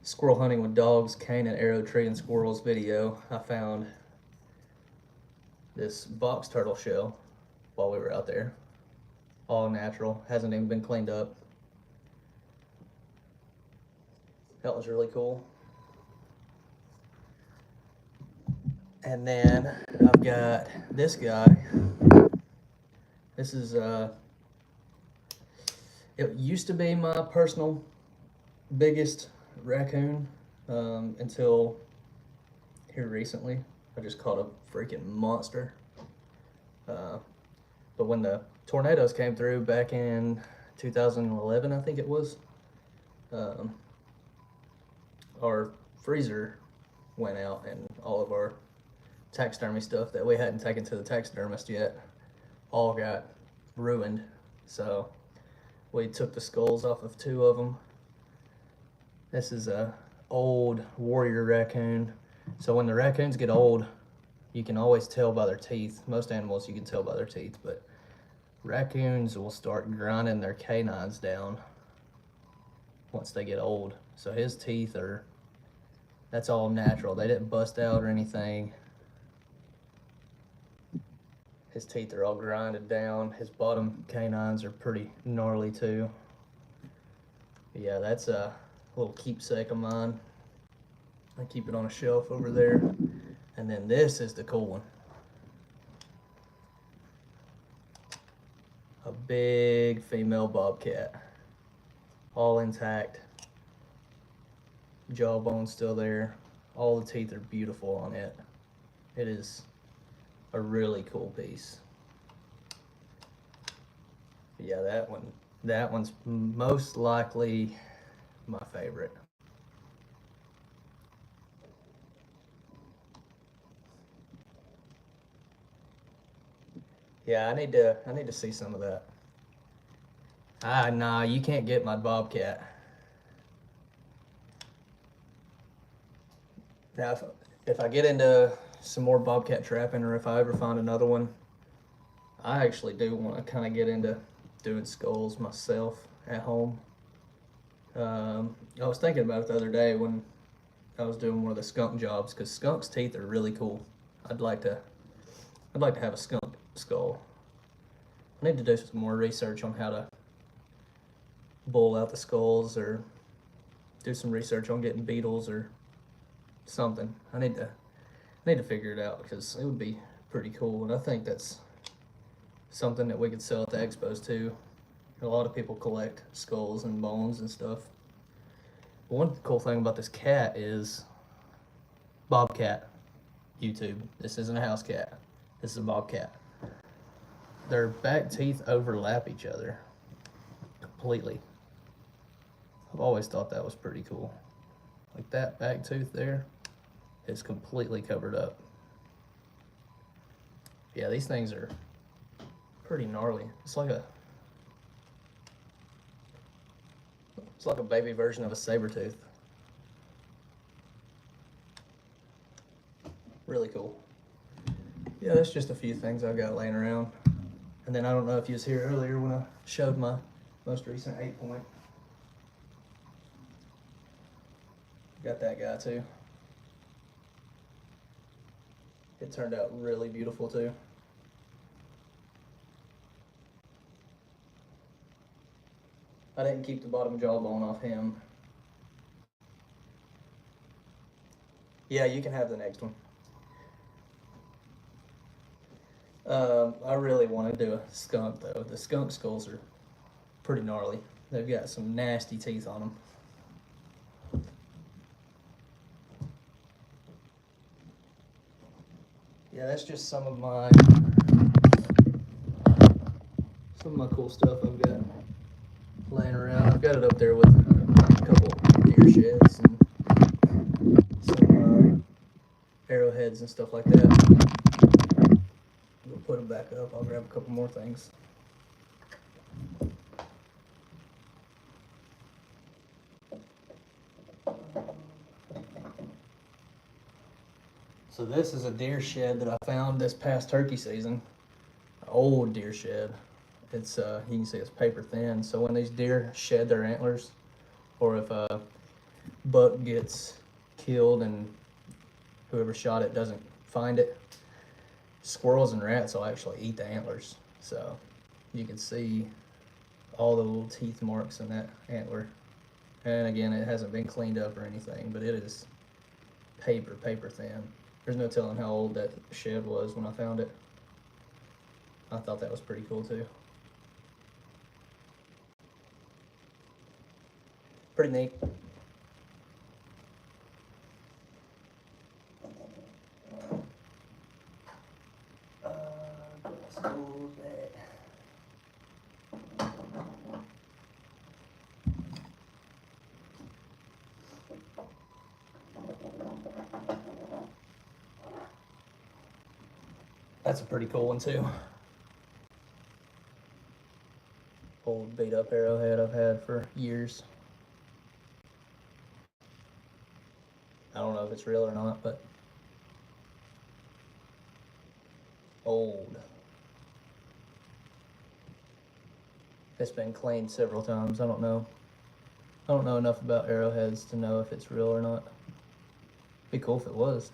squirrel hunting with dogs, cane and arrow tree and squirrels video, I found this box turtle shell while we were out there. All natural, hasn't even been cleaned up. That was really cool. And then I've got this guy. This is it used to be my personal biggest raccoon until here recently. I just caught a freaking monster. But when the tornadoes came through back in 2011, I think it was, um, our freezer went out and all of our taxidermy stuff that we hadn't taken to the taxidermist yet all got ruined. So we took the skulls off of 2 of them. This is a old warrior raccoon. So when the raccoons get old, you can always tell by their teeth. Most animals you can tell by their teeth, but raccoons will start grinding their canines down once they get old. So his teeth are, that's all natural. They didn't bust out or anything. His teeth are all grinded down. His bottom canines are pretty gnarly too. But yeah, that's a little keepsake of mine. I keep it on a shelf over there. And then this is the cool one. A big female bobcat. All intact. Jawbone still there. All the teeth are beautiful on it. It is a really cool piece. But yeah, that one's most likely my favorite. Yeah, I need to see some of that. Nah, you can't get my bobcat. Now, if I get into some more bobcat trapping, or if I ever find another one, I actually do want to kind of get into doing skulls myself at home. I was thinking about it the other day when I was doing one of the skunk jobs, because skunk's teeth are really cool. I'd like to have a skunk skull. I need to do some more research on how to bull out the skulls, or do some research on getting beetles or something. I need to figure it out, because it would be pretty cool, and I think that's something that we could sell at the expos too. A lot of people collect skulls and bones and stuff. But one cool thing about this cat is bobcat. YouTube. This isn't a house cat. This is a bobcat. Their back teeth overlap each other completely. I've always thought that was pretty cool. Like that back tooth there is completely covered up. Yeah, these things are pretty gnarly. It's like a baby version of a saber tooth. Really cool. Yeah, that's just a few things I've got laying around. And then I don't know if you was here earlier when I showed my most recent 8-point. Got that guy too. It turned out really beautiful too. I didn't keep the bottom jawbone off him. Yeah, you can have the next one. I really want to do a skunk though. The skunk skulls are pretty gnarly. They've got some nasty teeth on them. Yeah, that's just some of my cool stuff I've got laying around. I've got it up there with a couple deer sheds and some arrowheads and stuff like that. We'll put them back up. I'll grab a couple more things. So this is a deer shed that I found this past turkey season. An old deer shed. It's you can see it's paper thin. So when these deer shed their antlers, or if a buck gets killed and whoever shot it doesn't find it, squirrels and rats will actually eat the antlers. So you can see all the little teeth marks in that antler. And again, it hasn't been cleaned up or anything, but it is paper thin. There's no telling how old that shed was when I found it. I thought that was pretty cool too. Pretty neat. That's a pretty cool one too. Old beat up arrowhead I've had for years. I don't know if it's real or not, but old. It's been cleaned several times. I don't know enough about arrowheads to know if it's real or not. Be cool if it was.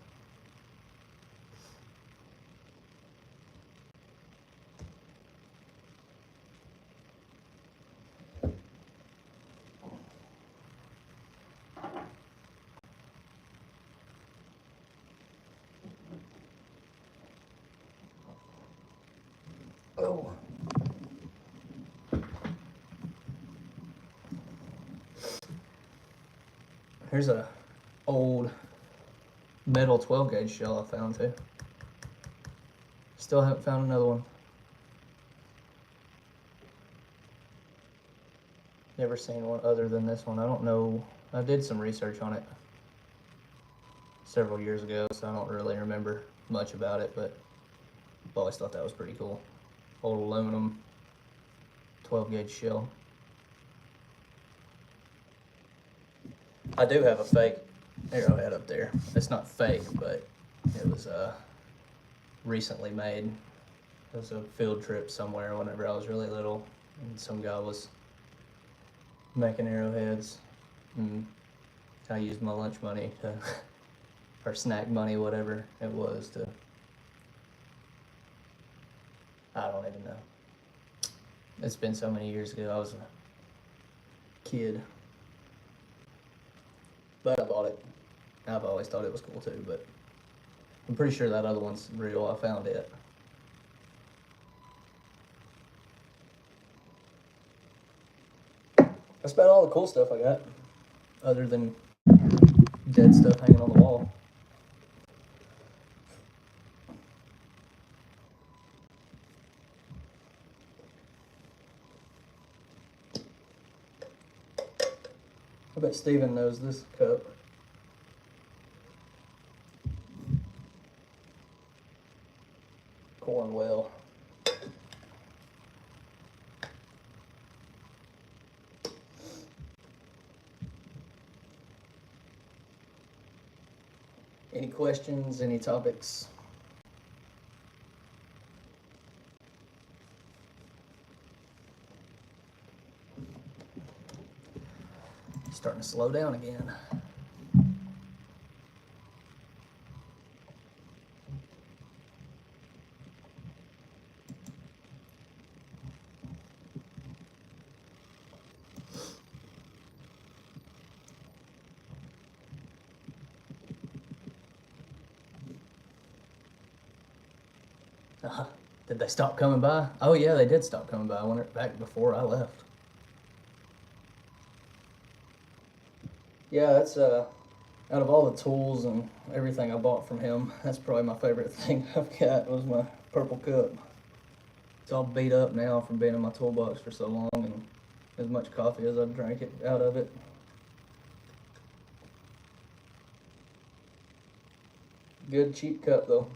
Oh. Here's a old metal 12 gauge shell I found too. Still haven't found another one. Never seen one other than this one. I don't know. I did some research on it several years ago, so I don't really remember much about it, but I've always thought that was pretty cool. Old aluminum 12 gauge shell. I do have a fake arrowhead up there. It's not fake, but it was recently made. It was a field trip somewhere whenever I was really little, and some guy was making arrowheads, and I used my lunch money to, or snack money, whatever it was, to, I don't even know. It's been so many years ago. I was a kid. But I bought it. I've always thought it was cool too, but I'm pretty sure that other one's real. I found it. That's about all the cool stuff I got, other than dead stuff hanging on the wall. I bet Steven knows this cup. Cornwell. Any questions, any topics? Starting to slow down again. Did they stop coming by? Oh yeah, they did stop coming by. I went back before I left. Yeah, that's out of all the tools and everything I bought from him, that's probably my favorite thing I've got was my purple cup. It's all beat up now from being in my toolbox for so long, and as much coffee as I've drank it out of it. Good cheap cup though.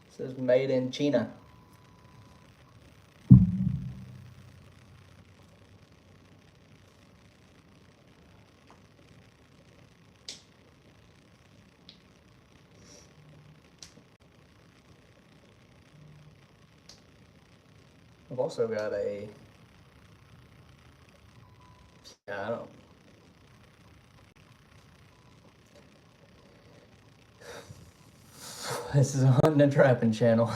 It says made in China. I've also got a, I don't, this is a hunting and trapping channel.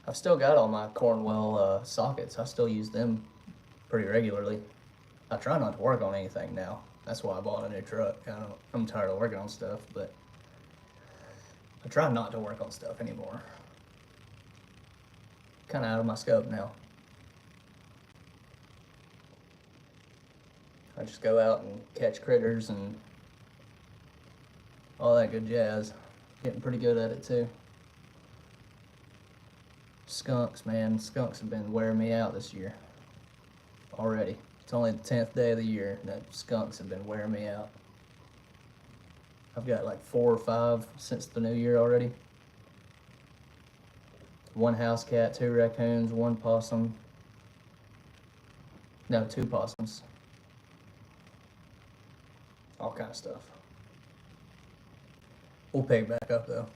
I I've still got all my Cornwell sockets. I still use them pretty regularly. I try not to work on anything now. That's why I bought a new truck. I'm tired of working on stuff, but I try not to work on stuff anymore. Kind of out of my scope now. I just go out and catch critters and all that good jazz. Getting pretty good at it too. Skunks, man. Skunks have been wearing me out this year already. It's only the 10th day of the year that skunks have been wearing me out. I've got like 4 or 5 since the new year already. 1 house cat, 2 raccoons, 1 possum. No, 2 possums. All kind of stuff. We'll pick back up though.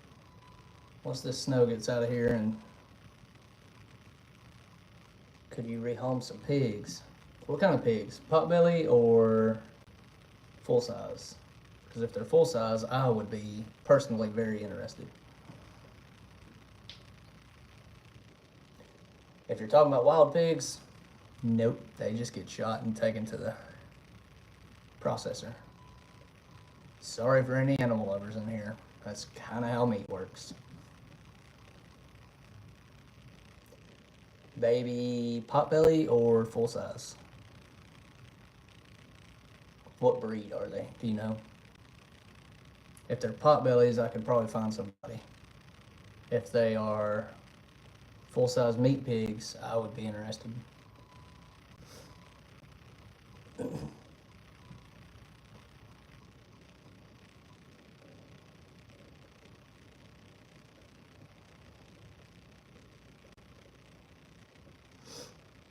Once this snow gets out of here, and could you rehome some pigs? What kind of pigs? Potbelly or full size? Because if they're full size, I would be personally very interested. If you're talking about wild pigs, nope, they just get shot and taken to the processor. Sorry for any animal lovers in here. That's kind of how meat works. Baby potbelly or full size? What breed are they? Do you know? If they're potbellies, I could probably find somebody. If they are full-size meat pigs, I would be interested.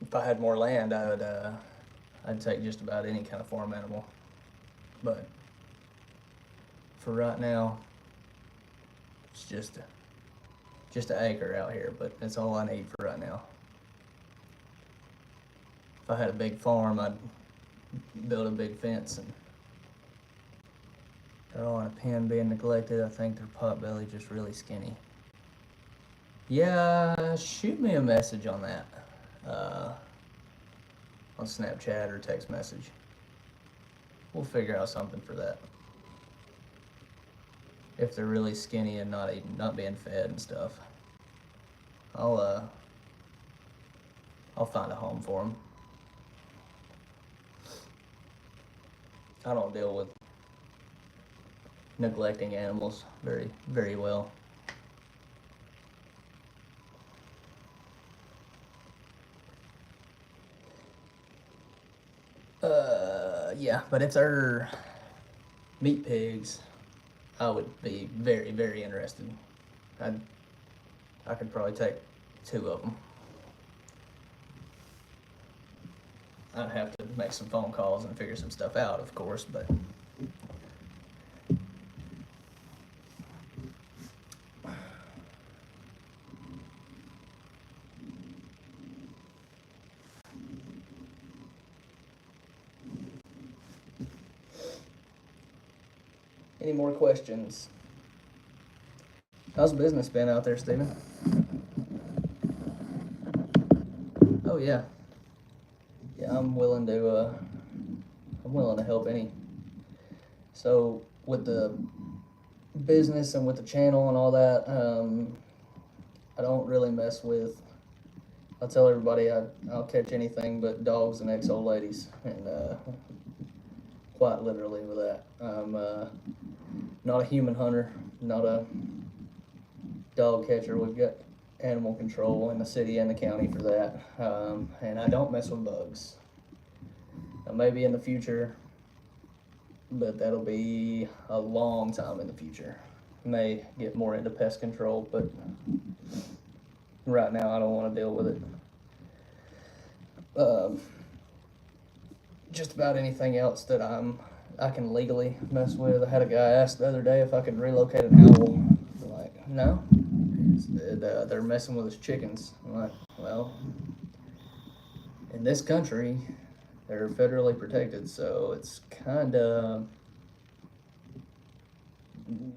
If I had more land, I'd take just about any kind of farm animal. But for right now, it's just an acre out here, but that's all I need for right now. If I had a big farm, I'd build a big fence, and they're all in a pen being neglected. I think they're potbelly, just really skinny. Yeah, shoot me a message on that. On Snapchat or text message. We'll figure out something for that. If they're really skinny and not eating, not being fed and stuff, I'll find a home for them. I don't deal with neglecting animals very, very well. Yeah, but if they're meat pigs, I would be very, very interested. I could probably take 2 of them. I'd have to make some phone calls and figure some stuff out, of course, but any more questions? How's business been out there, Steven? Oh yeah. Yeah, I'm willing to help any. So with the business and with the channel and all that, I don't really mess with. I tell everybody I'll catch anything but dogs and ex-old ladies, and quite literally with that. I'm not a human hunter, not a dog catcher. We've got animal control in the city and the county for that, and I don't mess with bugs. Now, maybe in the future, but that'll be a long time in the future. May get more into pest control, but right now I don't want to deal with it. Just about anything else that I can legally mess with. I had a guy ask the other day if I could relocate an owl. I'm like, no. They're messing with his chickens. I'm like, well, in this country, they're federally protected, so it's kind of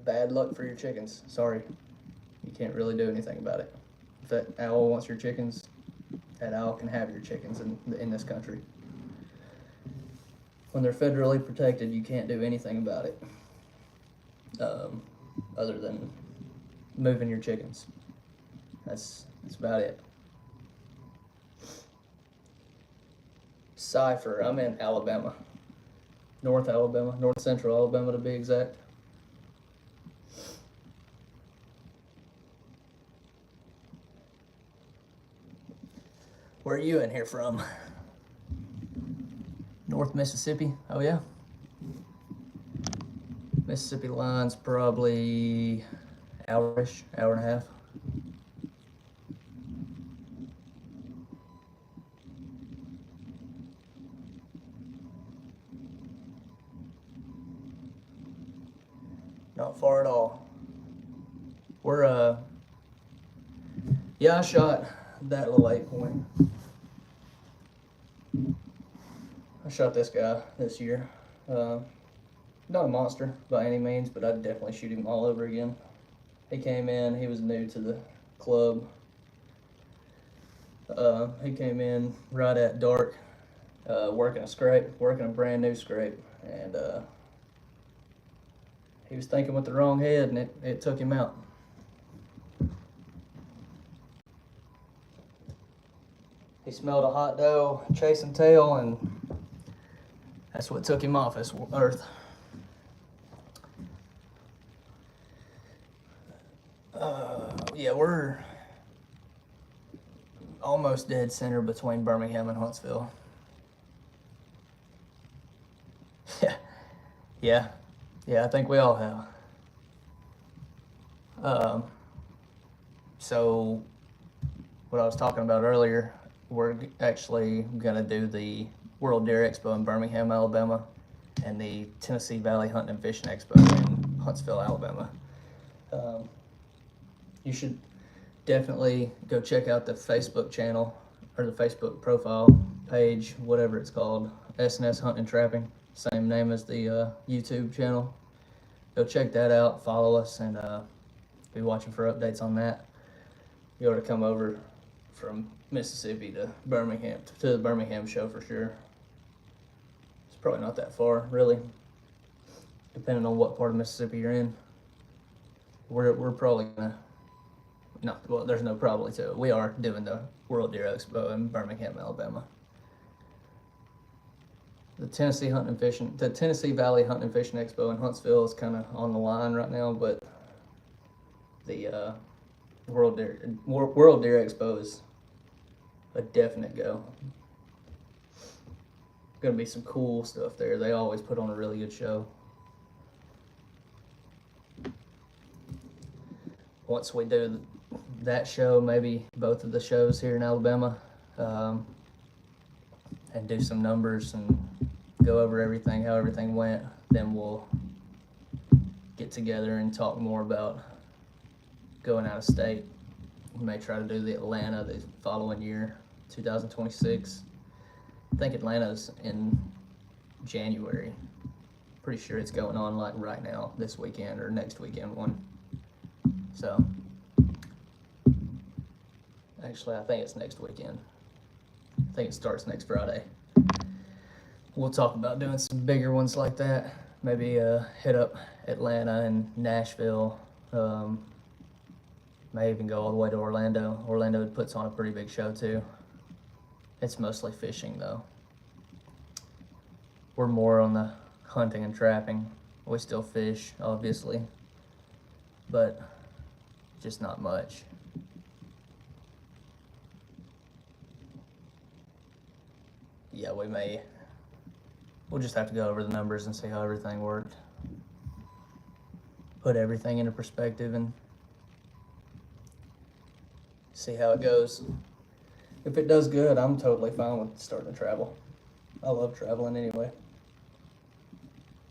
bad luck for your chickens. Sorry, you can't really do anything about it. If that owl wants your chickens, that owl can have your chickens in this country. When they're federally protected, you can't do anything about it, other than moving your chickens. That's about it. Cipher, I'm in Alabama. North Central Alabama to be exact. Where are you in here from? North Mississippi? Oh yeah? Mississippi line's probably hour-ish, hour and a half. Not far at all. We're, yeah, I shot that little 8-point. I shot this guy this year. Not a monster by any means, but I'd definitely shoot him all over again. He came in, he was new to the club. He came in right at dark, working a brand new scrape, and he was thinking with the wrong head, and it took him out. He smelled a hot doe chasing tail, and that's what took him off this earth. Yeah, we're almost dead center between Birmingham and Huntsville. Yeah, I think we all have. So what I was talking about earlier, we're actually gonna do the World Deer Expo in Birmingham, Alabama, and the Tennessee Valley Hunting and Fishing Expo in Huntsville, Alabama. You should definitely go check out the Facebook channel or the Facebook profile page, whatever it's called, SNS Hunting and Trapping, same name as the YouTube channel. Go check that out, follow us, and be watching for updates on that. You ought to come over from Mississippi to Birmingham, to the Birmingham show for sure. It's probably not that far, really, depending on what part of Mississippi you're in. We're probably gonna, well, there's no probably to it. We are doing the World Deer Expo in Birmingham, Alabama. The Tennessee Valley Hunting and Fishing Expo in Huntsville is kind of on the line right now, but the World Deer Expo is a definite go. Gonna be some cool stuff there. They always put on a really good show. Once we do that show, maybe both of the shows here in Alabama, and do some numbers and go over everything, how everything went, then we'll get together and talk more about going out of state. We may try to do the Atlanta the following year, 2026. I think Atlanta's in January. Pretty sure it's going on like right now, this weekend or next weekend one. So, actually I think it's next weekend. I think it starts next Friday. We'll talk about doing some bigger ones like that. Maybe hit up Atlanta and Nashville. May even go all the way to Orlando. Orlando puts on a pretty big show too. It's mostly fishing though. We're more on the hunting and trapping. We still fish, obviously, but just not much. Yeah, we'll just have to go over the numbers and see how everything worked. Put everything into perspective and see how it goes. If it does good, I'm totally fine with starting to travel. I love traveling anyway.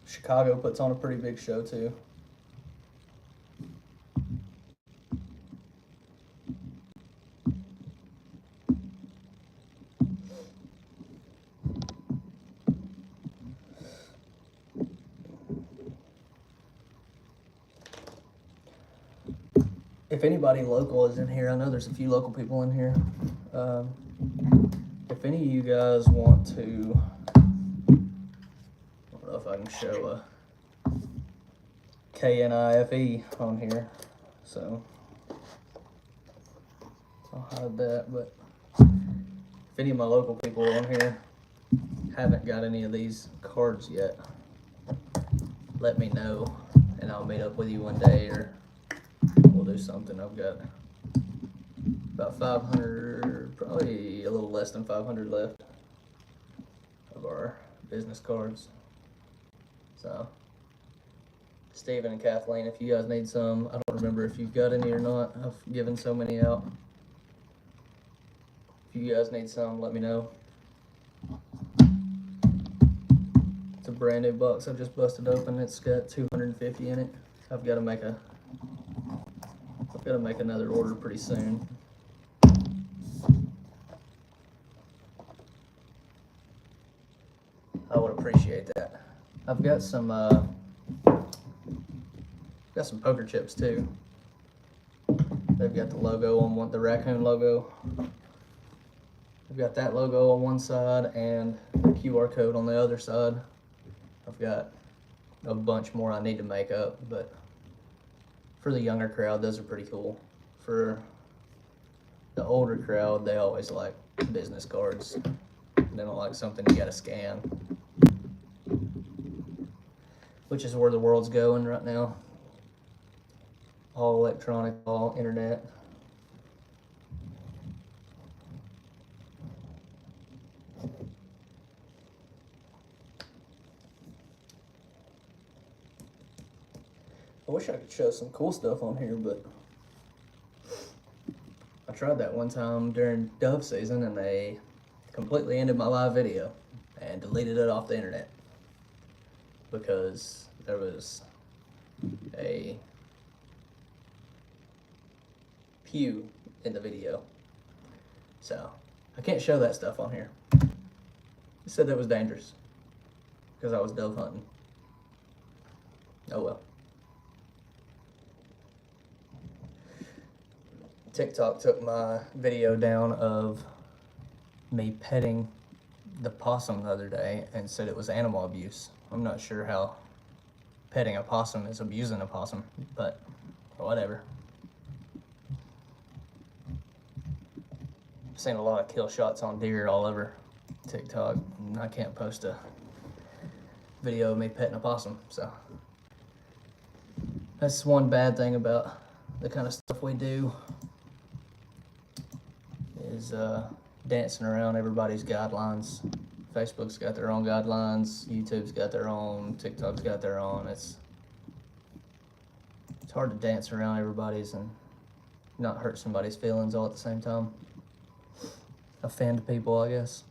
Chicago puts on a pretty big show too. if anybody local is in here, I know there's a few local people in here. If any of you guys want to, I don't know if I can show a KNIFE on here, so I'll hide that. But if any of my local people on here haven't got any of these cards yet, let me know and I'll meet up with you one day, or we'll do something. I've got about 500, probably a little less than 500 left of our business cards. So Steven and Kathleen, if you guys need some, I don't remember if you've got any or not. I've given so many out. If you guys need some, let me know. It's a brand new box I've just busted open. It's got 250 in it. I've got to make another order pretty soon. I would appreciate that. I've got some poker chips too. They've got the logo on one, the raccoon logo. I've got that logo on one side and the QR code on the other side. I've got a bunch more I need to make up, but for the younger crowd, those are pretty cool. For the older crowd, they always like business cards. They don't like something you gotta scan, which is where the world's going right now. All electronic, all internet. I wish I could show some cool stuff on here, but I tried that one time during dove season and they completely ended my live video and deleted it off the internet because there was a pew in the video. So I can't show that stuff on here. It said that was dangerous because I was dove hunting. Oh well. TikTok took my video down of me petting the possum the other day and said it was animal abuse. I'm not sure how petting a possum is abusing a possum, but whatever. I've seen a lot of kill shots on deer all over TikTok, and I can't post a video of me petting a possum, so that's one bad thing about the kind of stuff we do, is dancing around everybody's guidelines. Facebook's got their own guidelines, YouTube's got their own, TikTok's got their own. It's hard to dance around everybody's and not hurt somebody's feelings all at the same time. Offend people, I guess.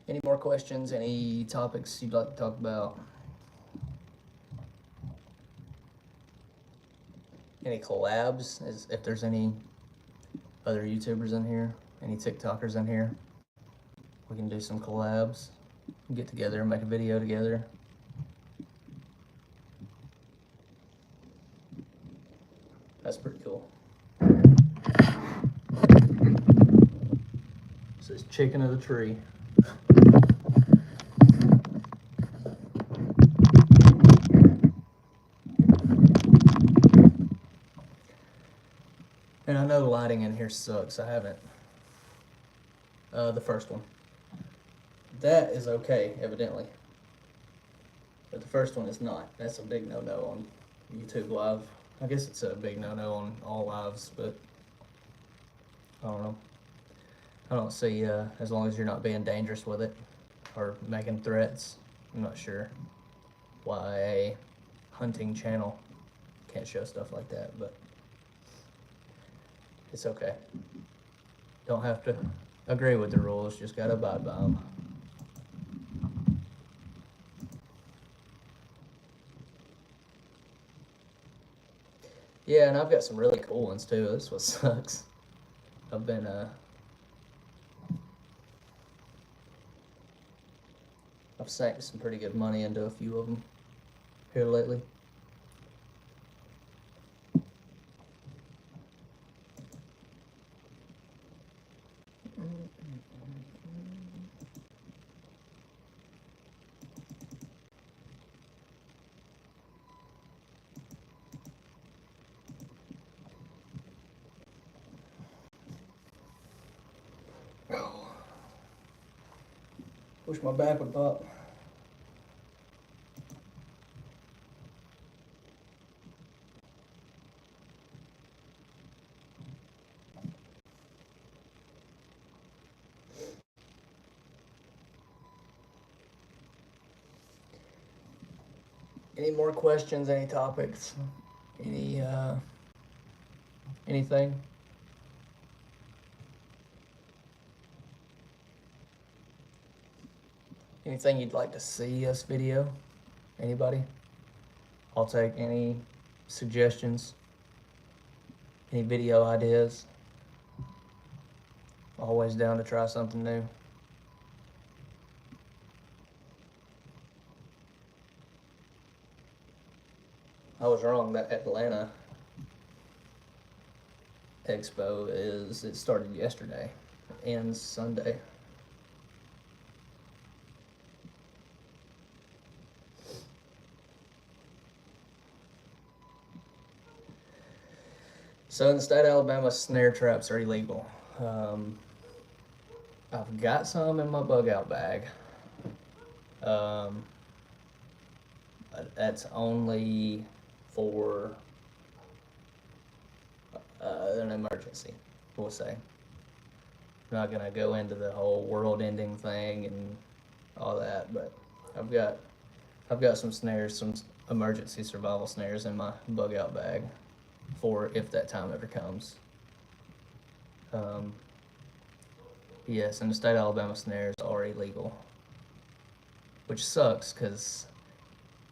Any more questions? Any topics you'd like to talk about? Any collabs? If there's any other YouTubers in here, any TikTokers in here, we can do some collabs. Get together and make a video together. That's pretty cool. This is chicken of the tree. And I know lighting in here sucks. I haven't. The first one. That is okay, evidently. But the first one is not. That's a big no-no on YouTube Live. I guess it's a big no-no on all lives, but I don't know. I don't see, as long as you're not being dangerous with it or making threats, I'm not sure why a hunting channel can't show stuff like that, but it's okay. Don't have to agree with the rules, just gotta abide by them. Yeah, and I've got some really cool ones too. This one sucks. I've been I've sank some pretty good money into a few of them here lately. Wish my back would pop. Any more questions? Any topics? Anything? Anything you'd like to see us video? Anybody? I'll take any suggestions, any video ideas. Always down to try something new. I was wrong. That Atlanta Expo it started yesterday, ends Sunday. So in the state of Alabama, snare traps are illegal. I've got some in my bug out bag. That's only for an emergency, we'll say. I'm not gonna go into the whole world-ending thing and all that, but I've got some snares, some emergency survival snares in my bug out bag for if that time ever comes. Yes, in the state of Alabama, snares are illegal, which sucks because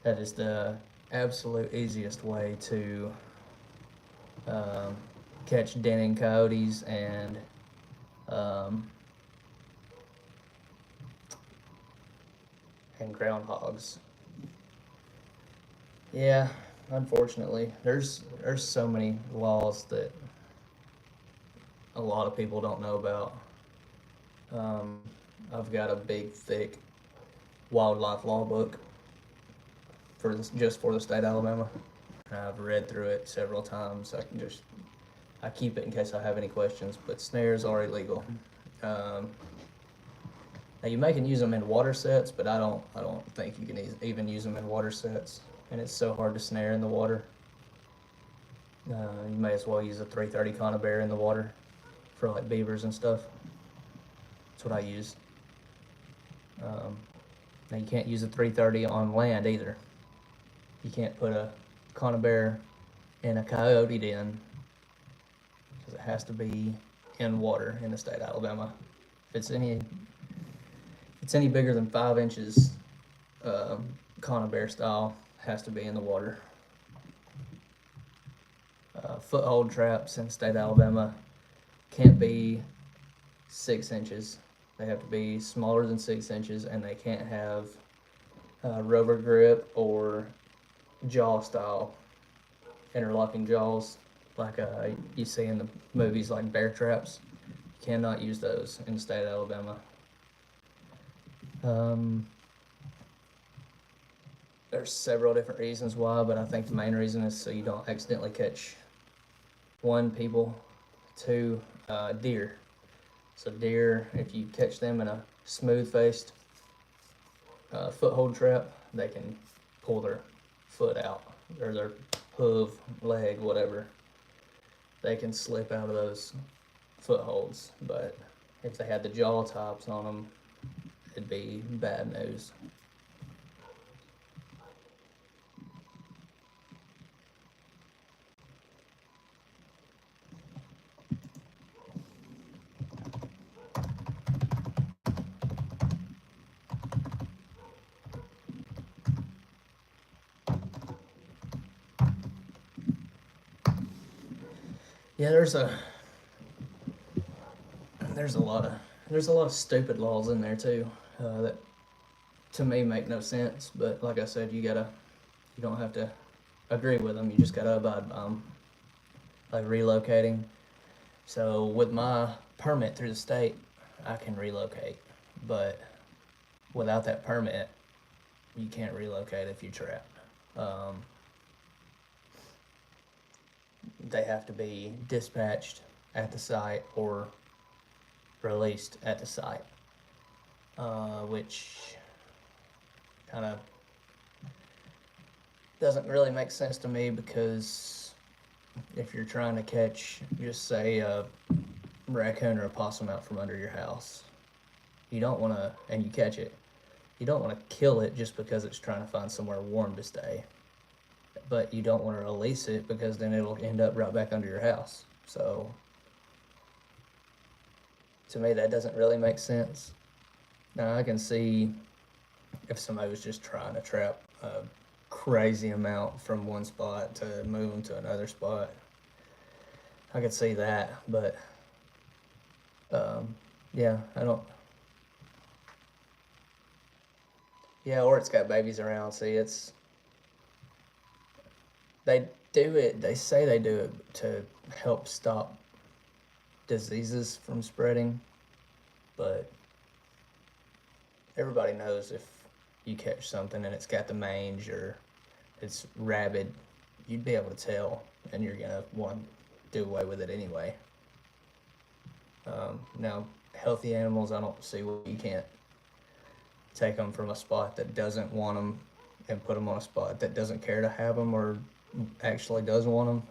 that is the absolute easiest way to catch denning coyotes and groundhogs. Yeah, unfortunately, there's so many laws that a lot of people don't know about. I've got a big, thick wildlife law book just for the state of Alabama. I've read through it several times. I keep it in case I have any questions. But snares are illegal. Now you can use them in water sets, but I don't think you can even use them in water sets. And it's so hard to snare in the water. You may as well use a 330 conibear in the water for like beavers and stuff. That's what I use. Now you can't use a 330 on land either. You can't put a conibear in a coyote den because it has to be in water in the state of Alabama. If it's any bigger than 5 inches, conibear style has to be in the water. Foothold traps in the state of Alabama can't be 6 inches. They have to be smaller than 6 inches, and they can't have rubber grip or jaw style interlocking jaws like you see in the movies like bear traps. You cannot use those in the state of Alabama. There's several different reasons why, but I think the main reason is so you don't accidentally catch, 1, people, 2, deer. So deer, if you catch them in a smooth-faced foothold trap, they can pull their foot out, or their hoof, leg, whatever. They can slip out of those footholds, but if they had the jaw tops on them, it'd be bad news. Yeah, there's a lot of stupid laws in there too that to me make no sense. But like I said, you don't have to agree with them. You just gotta abide by them. Like relocating. So with my permit through the state, I can relocate, but without that permit, you can't relocate if you're trapped. They have to be dispatched at the site or released at the site, which kind of doesn't really make sense to me, because if you're trying to catch, just say, a raccoon or a possum out from under your house, you don't want to, and you catch it, you don't want to kill it just because it's trying to find somewhere warm to stay. But you don't want to release it, because then it'll end up right back under your house. So to me, that doesn't really make sense. Now, I can see if somebody was just trying to trap a crazy amount from one spot to move them to another spot, I could see that. But yeah, I don't. Yeah, or it's got babies around. See, they do it. They say they do it to help stop diseases from spreading, but everybody knows if you catch something and it's got the mange or it's rabid, you'd be able to tell, and you're gonna want to do away with it anyway. Now, healthy animals, I don't see why you can't take them from a spot that doesn't want them and put them on a spot that doesn't care to have them or actually does want them.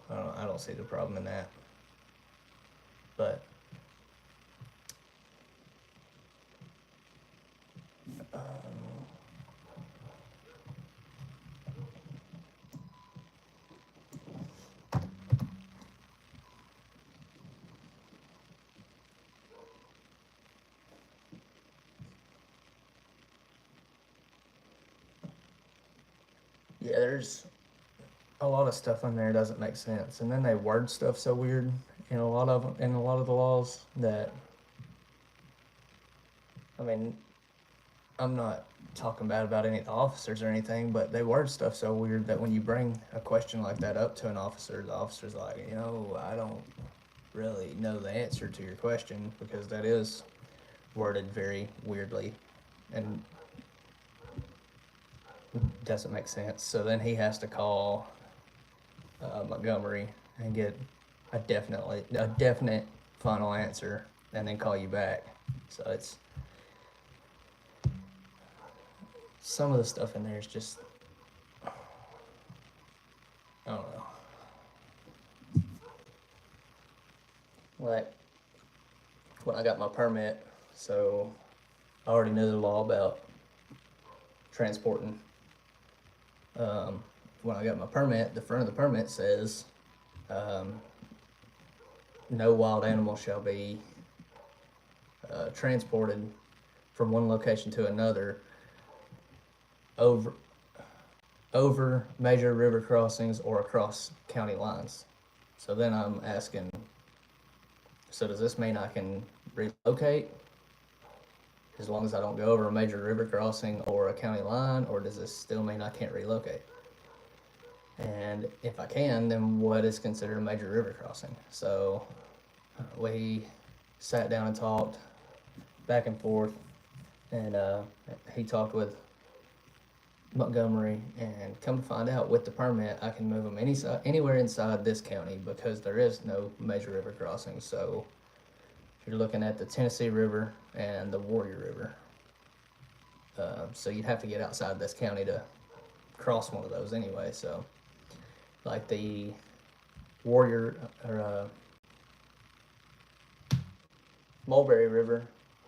I don't see the problem in that. But yeah, there's a lot of stuff in there doesn't make sense, and then they word stuff so weird in a lot of the laws that, I mean, I'm not talking bad about any of the officers or anything, but they word stuff so weird that when you bring a question like that up to an officer, the officer's like, I don't really know the answer to your question, because that is worded very weirdly and doesn't make sense. So then he has to call Montgomery and get a definite final answer, and then call you back. So it's, some of the stuff in there is just, I don't know. Like when I got my permit, so I already knew the law about transporting. When I got my permit, the front of the permit says, no wild animal shall be transported from one location to another over major river crossings or across county lines. So then I'm asking, so does this mean I can relocate as long as I don't go over a major river crossing or a county line, or does this still mean I can't relocate? And if I can, then what is considered a major river crossing? So we sat down and talked back and forth, and he talked with Montgomery, and come to find out, with the permit, I can move them anywhere inside this county, because there is no major river crossing. So you're looking at the Tennessee River and the Warrior River. So you'd have to get outside this county to cross one of those anyway. So like the Warrior or Mulberry River,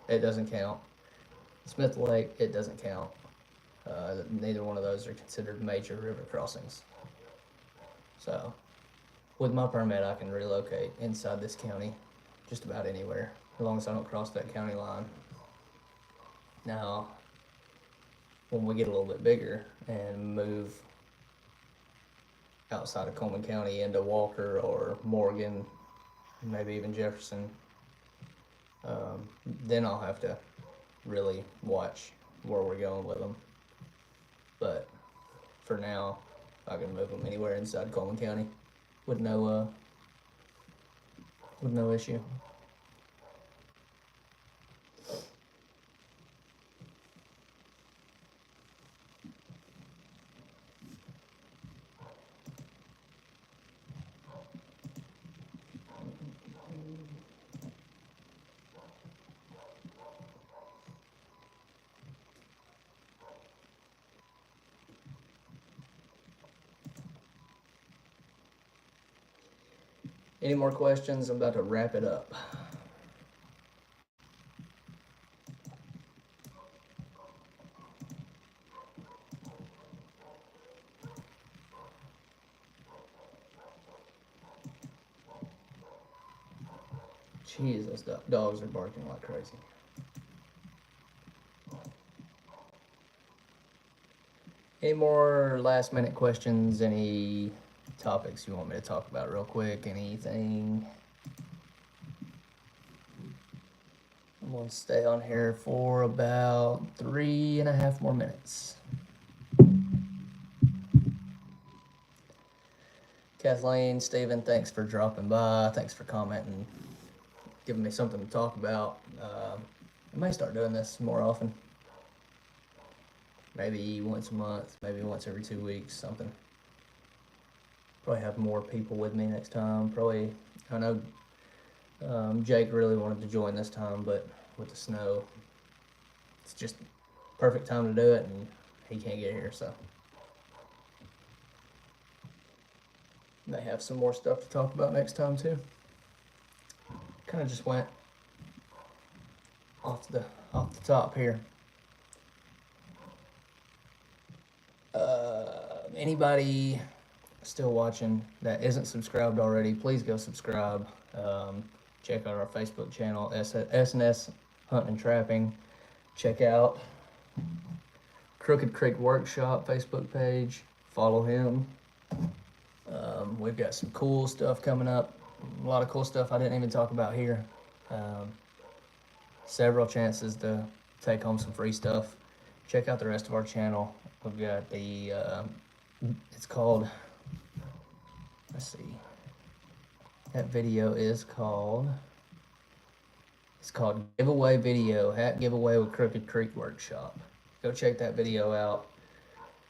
it doesn't count. Smith Lake, it doesn't count. Neither one of those are considered major river crossings. So with my permit, I can relocate inside this county just about anywhere, as long as I don't cross that county line. Now, when we get a little bit bigger and move outside of Coleman County into Walker or Morgan, maybe even Jefferson, then I'll have to really watch where we're going with them. But for now, I can move them anywhere inside Coleman County with no issue. Any more questions? I'm about to wrap it up. Jeez, those dogs are barking like crazy. Any more last minute questions? Any topics you want me to talk about real quick? Anything? I'm going to stay on here for about 3.5 more minutes. Kathleen, Steven, thanks for dropping by. Thanks for commenting, giving me something to talk about. I may start doing this more often. Maybe once a month, maybe once every 2 weeks, something. Probably have more people with me next time. Probably, I know Jake really wanted to join this time, but with the snow, it's just perfect time to do it, and he can't get here, so. May have some more stuff to talk about next time too. Kind of just went off the top here. Anybody still watching that isn't subscribed already, please go subscribe. Check out our Facebook channel, S&S Hunting and Trapping. Check out Crooked Creek Workshop Facebook page. Follow him. We've got some cool stuff coming up. A lot of cool stuff I didn't even talk about here. Several chances to take home some free stuff. Check out the rest of our channel. We've got the, it's called, let's see. That video is called, it's called Giveaway Video, Hat Giveaway with Crooked Creek Workshop. Go check that video out.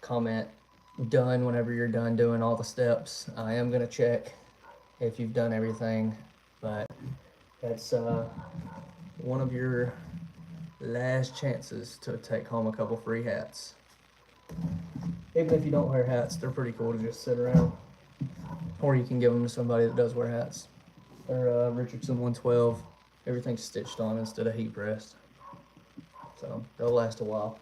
Comment done whenever you're done doing all the steps. I am going to check if you've done everything, but that's one of your last chances to take home a couple free hats. Even if you don't wear hats, they're pretty cool to just sit around, or you can give them to somebody that does wear hats. They're Richardson 112. Everything's stitched on instead of heat pressed, so they'll last a while.